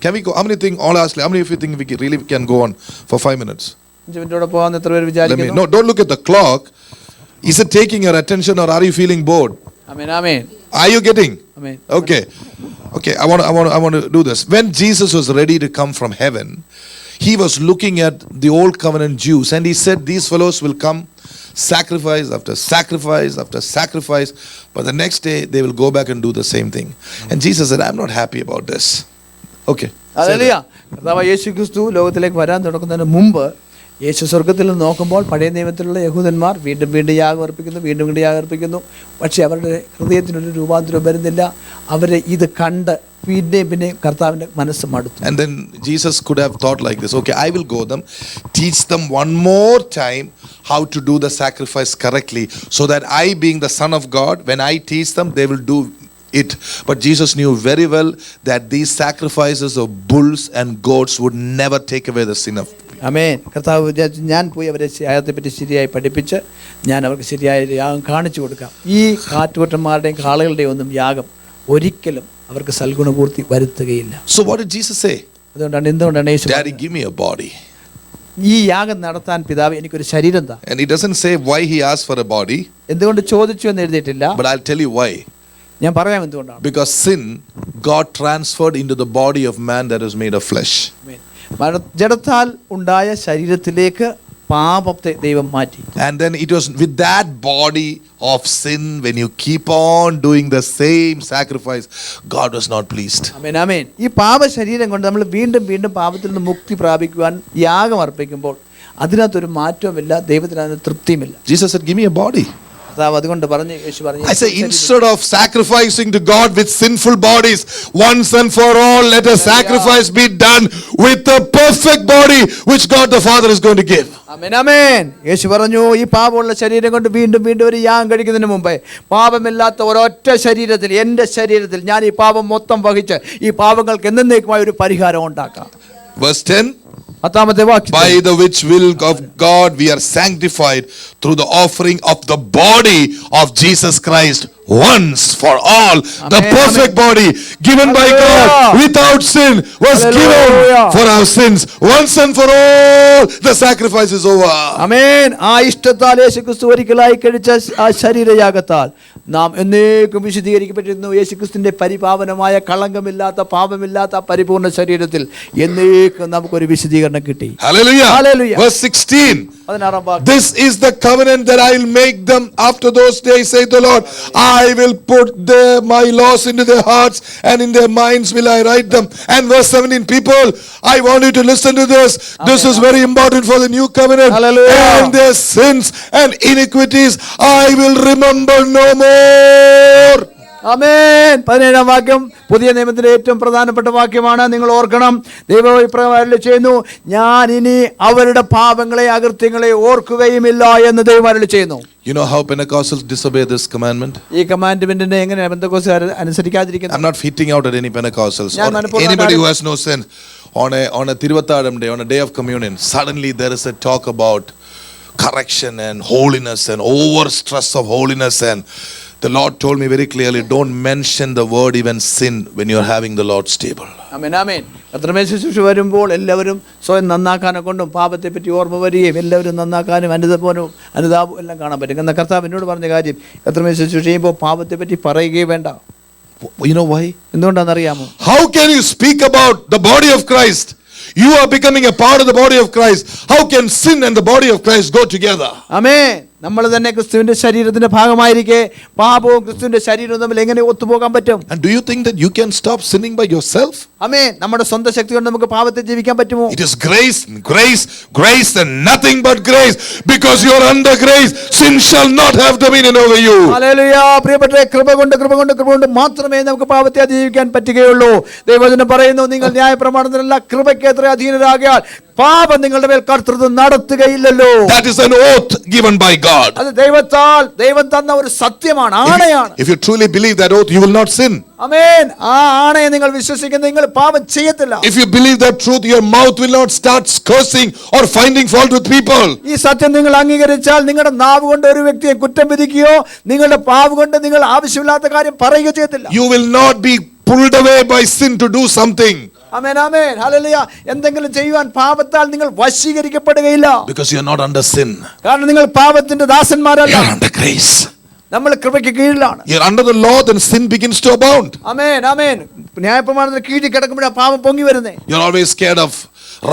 Can we go? How many think, all ask, how many of you think we really can go on for 5 minutes? 5 മിനിറ്റോടെ പോകാൻ എത്ര പേര് Let me, വിചാരിക്കുന്നു? no, don't look at the clock. Is it taking your attention or are you feeling bored? Amen amen Are you getting? Amen. Okay. Okay, I want to do this. When Jesus was ready to come from heaven, he was looking at the old covenant Jews and he said, these fellows will come sacrifice after sacrifice after sacrifice, but the next day they will go back and do the same thing. And Jesus said, I'm not happy about this. Okay. Say hallelujah. that. കർത്താവായ യേശു ക്രിസ്തു ലോകത്തിലേക്ക് വരാൻ തുടങ്ങുന്നതിന് മുമ്പ് യേശു സ്വർഗ്ഗത്തിൽ നിന്ന് നോക്കുമ്പോൾ പഴയ നിയമത്തിലുള്ള യഹൂദന്മാർ വീണ്ടും വീണ്ടും യാഗം അർപ്പിക്കുന്നു, വീണ്ടും വീണ്ടും യാഗം അർപ്പിക്കുന്നു. പക്ഷേ അവരുടെ ഹൃദയത്തിനൊരു രൂപാന്തരം വരുന്നില്ല. അവരെ ഇത് കണ്ട് പിന്നെയും കർത്താവിൻ്റെ മനസ്സ് മടുത്തു. And then Jesus could have thought like this, okay, I will go them, teach them one more time how to do the sacrifice correctly, so that I, being the Son of God, when I teach them, they will do it. But Jesus knew very well that these sacrifices of bulls and goats would never take away the sin of people. ആമേൻ. കർത്താവ് വിചാരിച്ചു, ഞാൻ പോയി അവരെ യാഗത്തെപ്പറ്റി ശരിയായി പഠിപ്പിച്ച് ഞാൻ അവർക്ക് ശരിയായ യാഗം കാണിച്ചു കൊടുക്കാം. ഈ കാറ്റുകൊറ്റന്മാരുടെയും കാളകളുടെയും ഒന്നും യാഗം ഒരിക്കലും അവർക്ക് സൽഗുണപൂർത്തി വരുത്തുകയില്ല. So what did Jesus say? എന്തുകൊണ്ടാണ് യേശു Daddy, give me a body. ഈ യാഗം നടത്താൻ പിതാവ് എനിക്കൊരു ശരീരം താ. And he doesn't say why he asked for a body, എന്തുകൊണ്ട് ചോദിച്ചു എന്ന് എഴുതിയിട്ടില്ല. but I'll tell you why. ഞാൻ പറയാം എന്തുകൊണ്ടാണ്. Because sin got transferred into the body of man that is made of flesh. ജഡത്താൽ ഉണ്ടായ ശരീരത്തിലേക്ക് പാപത്തെ ദൈവം മാറ്റി. And then it was with that body of sin, when you keep on doing the same sacrifice, God was not pleased. ആമേൻ ആമേൻ. ഈ പാപ ശരീരം കൊണ്ട് നമ്മൾ വീണ്ടും വീണ്ടും പാപത്തിൽ നിന്ന് മുക്തി പ്രാപിക്കുവാൻ യാഗം അർപ്പിക്കുമ്പോൾ അതിനകത്തൊരു മാറ്റവുമില്ല, ദൈവത്തിന് അതിന് തൃപ്തിയുമില്ല. Jesus said, give me a body. അതുകൊണ്ട് പറഞ്ഞു, യേശു പറഞ്ഞു, I say, instead of sacrificing to God with sinful bodies, once and for all, let a sacrifice be done with the perfect body which God the Father is going to give. ആമേൻ ആമേൻ. യേശു പറഞ്ഞു, ഈ പാപമുള്ള ശരീരം കൊണ്ട് വീണ്ടും വീണ്ടും ഒരു യാഗം കഴിക്കുന്നതിന് മുമ്പേ പാപമില്ലാത്ത ഒരൊറ്റ ശരീരത്തിൽ, എൻ്റെ ശരീരത്തിൽ ഞാൻ ഈ പാപം മൊത്തം വഹിച്ച് ഈ പാപങ്ങൾക്ക് എന്നേക്കുമായ ഒരു പരിഹാരം ഉണ്ടാക്കാം. Verse 10. By the which will of God we are sanctified through the offering of the body of Jesus Christ once for all. Amen. The perfect body given by God without sin was given for our sins. Once and for all, the sacrifice is over. Amen. ആ ഇഷ്ടത്താൽ യേശുക്രിസ്തു ഒരിക്കലായി കഴിച്ച ആ ശരീരയാഗത്താൽ നാം എന്നേക്കും വിശുദ്ധീകരിക്കപ്പെട്ടിരുന്നു. യേശുക്രിസ്തുവിന്റെ പരിപാവനമായ കളങ്കമില്ലാത്ത പാപമില്ലാത്ത പരിപൂർണ്ണ ശരീരത്തിൽ എന്നേക്കും നമുക്കൊരു വിശുദ്ധീകരണം കിട്ടി. Hallelujah. Hallelujah. Verse 16. 16-ാം വാക്യം. This is the covenant that I will make them after those days, saith the Lord. I will put my laws into their hearts, and in their minds will I write them. And verse 17, people, I want you to listen to this. Amen. This is very important for the new covenant. Hallelujah. And their sins and iniquities I will remember no more. ആമേൻ. 17-ാം വാക്യം പുതിയ നിയമത്തിലെ ഏറ്റവും പ്രധാനപ്പെട്ട വാക്യമാണ്. നിങ്ങൾ ഓർക്കണം, ദൈവം ഇപ്രകാരം ചെയ്യുന്നു, ഞാൻ ഇനി അവരുടെ പാപങ്ങളെ അകൃത്യങ്ങളെ ഓർക്കുകയുമില്ല എന്ന് ദൈവം അരുളി ചെയ്യുന്നു. You know how Pentecostals disobey this commandment? ഈ കമാൻഡ്മെന്റിനെ എങ്ങനെയാണ് പെന്തക്കോസ്തുകാർ അനുസരിക്കാതിരിക്കുന്നത്? I'm not hitting out at any Pentecostals or anybody who has no sense. On a Tiruvathadam day, on a day of communion, suddenly there is a talk about correction and holiness and over stress of holiness, and the Lord told me very clearly, don't mention the word even sin when you're having the Lord's table. ആമേൻ ആമേൻ. കർത്തൃമേൽ ശുശ്രൂഷ വരുമ്പോൾ എല്ലാവരും സ്വയം നന്നാക്കാനെ കൊണ്ടും പാപത്തെ പറ്റി ഓർമ്മ വരികയും എല്ലാവരും നന്നാക്കാനും അനുതാപവും എല്ലാം കാണാൻ പറ്റും. എന്നാൽ കർത്താവ് എന്നോട് പറഞ്ഞ കാര്യം, കർത്തൃമേൽ ശുശ്രൂഷ ചെയ്യുമ്പോൾ പാപത്തെ പറ്റി പറയുകയേ വേണ്ട. You know why? എന്തുകൊണ്ടാണെന്നറിയാമോ? How can you speak about the body of Christ? You are becoming a part of the body of Christ. How can sin and the body of Christ go together? ആമേൻ. നമ്മൾ തന്നെ ക്രിസ്തുവിന്റെ ശരീരത്തിന്റെ ഭാഗമായിരിക്കെ പാപവും ക്രിസ്തുവിന്റെ ശരീരവും തമ്മിൽ എങ്ങനെ ഒത്തുപോകാൻ പറ്റും? And do you think that you can stop sinning by yourself? ആമേൻ. നമ്മുടെ സ്വന്തം ശക്തി കൊണ്ട് നമുക്ക് പാപത്തെ ജീവിക്കാൻ പറ്റുമോ? It is grace, grace, grace and nothing but grace. Because you are under grace, sin shall not have dominion over you. Hallelujah. പ്രിയപ്പെട്ടവരെ, കൃപ കൊണ്ട് മാത്രമേ നമുക്ക് പാപത്തെ അതിജീവിക്കാൻ പറ്റുകയുള്ളൂ. ദൈവവചനം പറയുന്നു, നിങ്ങൾ ന്യായപ്രമാണത്തിനല്ല കൃപയ്ക്ക് എത്ര അധീനരാകിയാൽ പാപം നിങ്ങളുടെ മേൽ കർത്തൃത്വം നടത്തുകയില്ലല്ലോ. That is an oath given by God. അത് ദൈവം തന്ന ഒരു സത്യമാണ്, ആണയാണ്. If you truly believe that oath, you will not sin. ആമേൻ. ആ ആണയെ നിങ്ങൾ വിശ്വസിക്കുന്ന നിങ്ങൾ പാപം ചെയ്യത്തില്ല. If you believe that truth, your mouth will not start cursing or finding fault with people. ഈ സത്യം നിങ്ങൾ അംഗീകരിച്ചാൽ നിങ്ങളുടെ നാവ് കൊണ്ട് ഒരു വ്യക്തിയെ കുറ്റം വിധിക്കുകയോ നിങ്ങളുടെ പാവ് കൊണ്ട് നിങ്ങൾ ആവശ്യമില്ലാത്ത കാര്യം പറയുകയോ ചെയ്യത്തില്ല. You will not be pulled away by sin to do something. Amen, amen, hallelujah. എന്തെങ്കിലും ചെയ്യുവാൻ പാപത്താൽ നിങ്ങൾ വശീകരിക്കപ്പെടുകയില്ല. Because you are not under sin. കാരണം നിങ്ങൾ പാപത്തിന്റെ ദാസന്മാരല്ല. You are under grace. നമ്മൾ കൃപയ്ക്ക് കീഴിലാണ്. You are under the law, then sin begins to abound. ആമേൻ, ആമേൻ. ന്യായപ്രമാണത്തിന് കീഴിൽ കിടക്കുമ്പോഴാണ് പാപം പൊങ്ങി വരുന്നത്. You are always scared of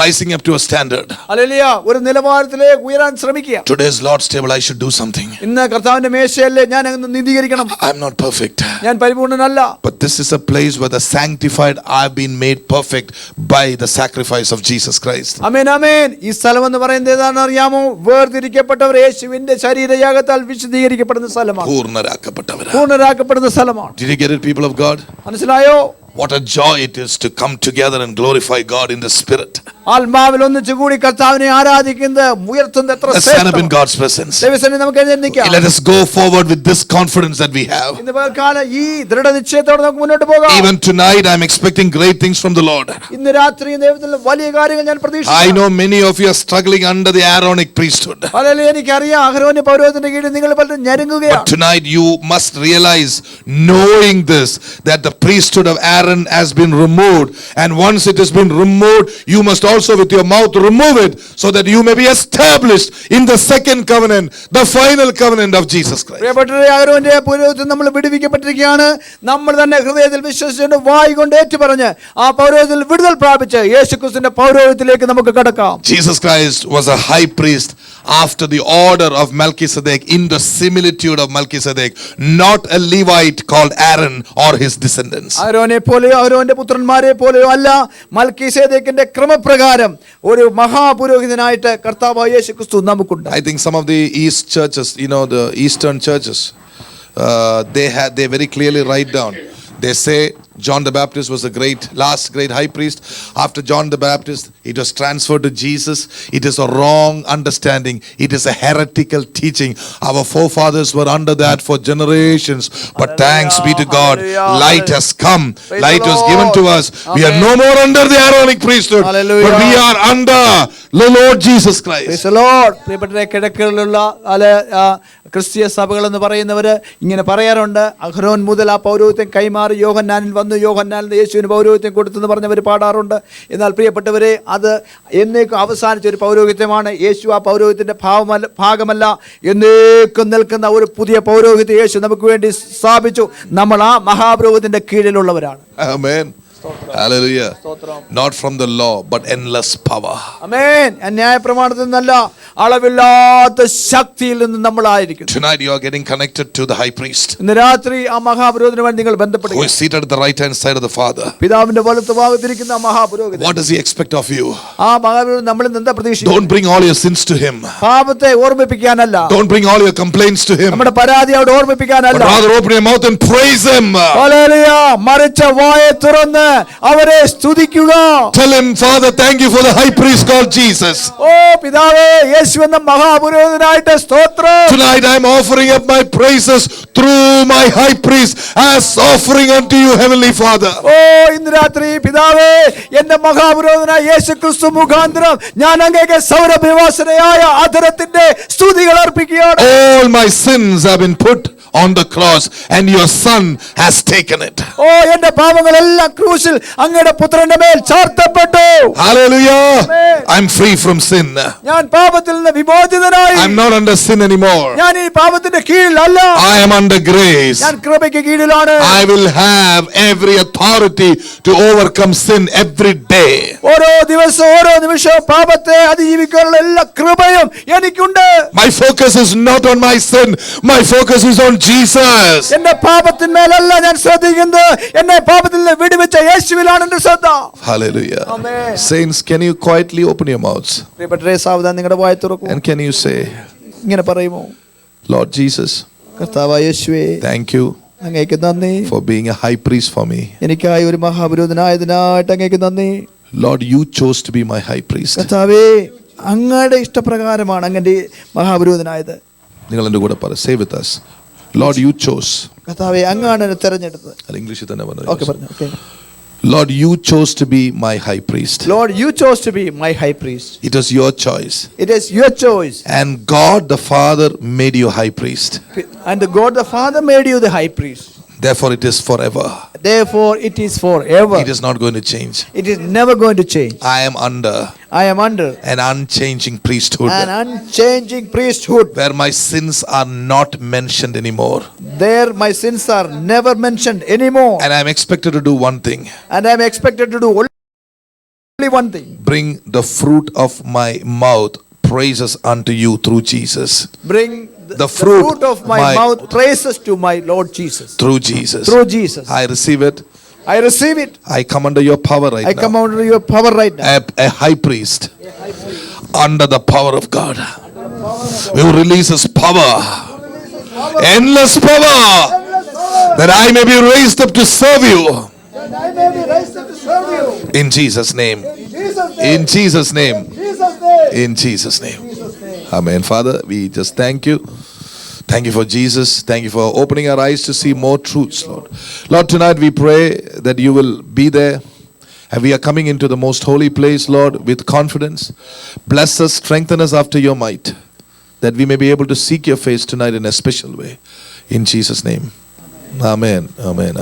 rising up to a standard. Hallelujah. ഒരു നിലവാരത്തിലേക്ക് ഉയരാൻ ശ്രമിക്കുക. Today's Lord's table, I should do something. ഇന്ന് കർത്താവിന്റെ മേശയല്ലേ ഞാൻ അങ്ങ് നീതീകരിക്കണം. I'm not perfect. ഞാൻ പരിപൂർണനല്ല. But this is a place where the sanctified are being made perfect by the sacrifice of Jesus Christ. ആമേൻ, ആമേൻ. ഈ സ്ഥലം എന്ന് പറയുന്നത് ഏതാണെന്ന് അറിയാമോ? വേർതിരിക്കപ്പെട്ടവർ യേശുവിന്റെ ശരീരയാഗത്താൽ വിശുദ്ധീകരിക്കപ്പെടുന്ന സ്ഥലമാണ്. പൂർണ്ണരാക്കപ്പെടുന്ന സ്ഥലമാണ്. Did you get it, people of God? മനസ്സിലായോ? What a joy it is to come together and glorify God in the Spirit. ആത്മാവിൽ ഒന്നിച്ചുകൂടി കർത്താവിനെ ആരാധിക്കുന്നത് ഉയർത്തുന്നത് എത്ര Let's stand up in God's presence. ദൈവസന്നിധിയിൽ നമുക്ക് എഴുന്നേൽക്കാം. Let us go forward with this confidence that we have. ഇന്ന് പകൽക്കാലം ഈ ദൃഢനിശ്ചയത്തോടെ നമുക്ക് മുന്നോട്ട് പോകാം. Even tonight I am expecting great things from the Lord. ഇന്ന് രാത്രി ദൈവത്തിൽ വലിയ കാര്യങ്ങൾ ഞാൻ പ്രതീക്ഷിക്കുന്നു. I know many of you are struggling under the Aaronic priesthood. Hallelujah. എനിക്കറിയാം അഹരോന്റെ പൗരോഹിത്യത്തിന്റെ കീഴിൽ നിങ്ങൾ പലരും ഞെരുങ്ങുകയാണ്. But tonight you must realize, knowing this, that the priesthood of Aaron has been removed, and once it has been removed, you must also with your mouth remove it, so that you may be established in the second covenant, the final covenant of Jesus Christ. പ്രിയപ്പെട്ടവരെ, അഹരോന്റെ പൗരോഹിത്യം നമ്മൾ വിടുവിക്കപ്പെട്ടിരിക്കുകയാണ്. നമ്മൾ തന്നെ ഹൃദയത്തിൽ വിശ്വസിച്ചുകൊണ്ട് വായി കൊണ്ട് ഏറ്റുപറഞ്ഞ് ആ പൗരോഹിത്യത്തിൽ വിടുതൽ പ്രാപിച്ച് യേശുക്രിസ്തുവിന്റെ പൗരോഹിത്യത്തിലേക്ക് നമുക്ക് കടക്കാം. Jesus Christ was a high priest after the order of Melchizedek, in the similitude of Melchizedek, not a Levite called Aaron or his descendants. അഹരോനെ പോലെയോ അഹരോന്റെ പുത്രന്മാരെ പോലെയോ അല്ല, മൽക്കീസേദെക്കിന്റെ ക്രമപ്രകാരം ഒരു മഹാപുരോഹിതനായിട്ട് കർത്താവായ യേശുക്രിസ്തു നമുക്കുണ്ട്. I think some of the East churches, the Eastern churches, they very clearly write down. They say John the Baptist was the last great high priest. After John the Baptist, it was transferred to Jesus. It is a wrong understanding. It is a heretical teaching. Our forefathers were under that for generations. But thanks be to God, light has come. Light was given to us. We are no more under the Aaronic priesthood, but we are under the Lord Jesus Christ. Praise the Lord. പ്രിയപ്പെട്ട കിഴക്കുകളിലുള്ള ക്രിസ്തീയ സഭകൾ എന്ന് പറയുന്നവര് ഇങ്ങനെ പറയാറുണ്ട്, അഹരോൻ മുതൽ ആ പൗരോഹിത്യം കൈമാറി യോഹന്നാനിൽ വന്നു, യോഹന്നാനിൽ യേശുവിന് പൗരോഹിത്യം കൊടുത്തെന്ന് പറഞ്ഞവർ പാടാറുണ്ട്. എന്നാൽ പ്രിയപ്പെട്ടവരെ, അത് എന്നേക്കും അവസാനിച്ച ഒരു പൗരോഹിത്യമാണ്. യേശു ആ പൗരോഹിത്യത്തിന്റെ ഭാഗമല്ല, എന്നേക്കും നിൽക്കുന്ന ഒരു പുതിയ പൗരോഹിത്യം യേശു നമുക്ക് വേണ്ടി സ്ഥാപിച്ചു. നമ്മൾ ആ മഹാപുരോഹിതന്റെ കീഴിലുള്ളവരാണ്. Amen. Hallelujah. Not from the law, but endless power. Amen. ന്യായപ്രമാണത്തിൽ നിന്നല്ല, അളവില്ലാത്ത ശക്തിയിൽ നിന്ന് നമ്മളായിരിക്കും. Tonight you are getting connected to the high priest, ഇന്ന് രാത്രി ആ മഹാപുരോഹിതനുമായി നിങ്ങൾ ബന്ധപ്പെടുക. who is seated at the right hand side of the Father. പിതാവിന്റെ വലത്തുഭാഗത്തിരിക്കുന്ന മഹാപുരോഹിതൻ. What does he expect of you? ആ മഹാപുരോഹിതൻ നമ്മളിൽ നിന്ന് എന്താ പ്രതീക്ഷിക്കുന്നത്? Don't bring all your sins to him. പാപത്തെ ഓർമ്മിപ്പിക്കാനല്ല. Don't bring all your complaints to him. നമ്മുടെ പരാതി അവിടെ ഓർമ്മിപ്പിക്കാനല്ല. But rather open your mouth and praise him. Hallelujah. മറിച്ച വായെ തുറന്ന് അവരെ സ്തുതിക്കുക. Tell him, Father, thank you for the high priest called Jesus. ഓ പിതാവേ, യേശു എന്ന മഹാപുരോഹിതനായിട്ട് സ്തോത്രം. Tonight I am offering up my praises through my high priest as offering unto you, heavenly Father. ഓ ഇന്ന് രാത്രി പിതാവേ, എന്റെ മഹാപുരോഹിതനായ യേശുക്രിസ്തു മുഖാന്തരം ഞാൻ അങ്ങേക്ക് സൗരഭ്യവാസനയായ അധരത്തിന്റെ സ്തുതികൾ അർപ്പിക്കുകയാണ്. All my sins have been put on the cross and your son has taken it. ഓ എന്റെ പാപങ്ങളെല്ലാം ക്രൂശിൽ അങ്ങയുടെ പുത്രന്റെ മേൽ ചാർത്തപ്പെട്ടു. Hallelujah. Amen. I'm free from sin. ഞാൻ പാപത്തിൽ നിന്ന് വിമോചിതനായി. I'm not under sin anymore. ഞാൻ ഈ പാപത്തിന്റെ കീഴിലല്ല. I am under grace. ഞാൻ കൃപയ്ക്ക് കീഴിലാണ്. I will have every authority to overcome sin every day. ഓരോ ദിവസവും ഓരോ നിമിഷവും പാപത്തെ അതിജീവിക്കാനുള്ള എല്ലാ കൃപയും എനിക്കുണ്ട്. My focus is not on my sin. My focus is on Jesus. എന്റെ പാപത്തിന്മേലല്ല ഞാൻ ശ്രദ്ധിക്കുന്നത്, എന്നെ പാപത്തിൽ നിന്ന് വിടുവിച്ച യേശുവിലാണ് എന്റെ ശ്രദ്ധ. Hallelujah. Amen. Saints, can you quietly open your mouths പ്രിയപ്പെട്ടവരെ, സാവധാനം നിങ്ങളുടെ വായ തുറക്കൂ. and can you say, ഇങ്ങനെ പറയുമോ? Lord Jesus, കർത്താവായ യേശുവേ, thank you അങ്ങേക്ക് നന്ദി. for being a high priest for me. എനിക്കായി ഒരു മഹാപുരോഹിതനായതിനായിട്ട് അങ്ങേക്ക് നന്ദി. Lord, you chose to be my high priest. കർത്താവേ, അങ്ങയുടെ ഇഷ്ടപ്രകാരമാണ് അങ്ങന്റെ മഹാപുരോഹിതനായത്. നിങ്ങൾ എൻ്റെ കൂടെ പറ, say with us. Lord, you chose. കർത്താവേ, അങ്ങാണ് എന്നെ തെരഞ്ഞെടുത്തത്. അത് ഇംഗ്ലീഷിൽ തന്നെ ഓക്കെ പറഞ്ഞു. പറഞ്ഞു. Okay. Lord, you chose to be my high priest. Lord, you chose to be my high priest. It was your choice. It is your choice. And God the Father made you high priest. And God the Father made you the high priest. Therefore it is forever. Therefore it is forever. It is not going to change. It is never going to change. I am under I am under an unchanging priesthood an unchanging priesthood. where my sins are not mentioned anymore. There my sins are never mentioned anymore. And I am expected to do one thing. And I am expected to do only one thing. Bring the fruit of my mouth praises unto you through Jesus. Bring The fruit of my mouth praises to my Lord Jesus. Through Jesus. Through Jesus. I receive it. I receive it. I come under your power right I come now. under your power right now. A high priest under the power of God. We will release his power. Endless power. That I may be raised up to serve you. And I may be raised up to serve you. In Jesus' name. Jesus' name. In Jesus' name. Jesus' name. In Jesus' name. Jesus' name. Amen. Father, we just thank you. Thank you for Jesus. Thank you for opening our eyes to see more truths, Lord. Lord, tonight we pray that you will be there. And we are coming into the most holy place, Lord, with confidence. Bless us, strengthen us after your might, that we may be able to seek your face tonight in a special way. In Jesus' name. Amen. Amen. Amen.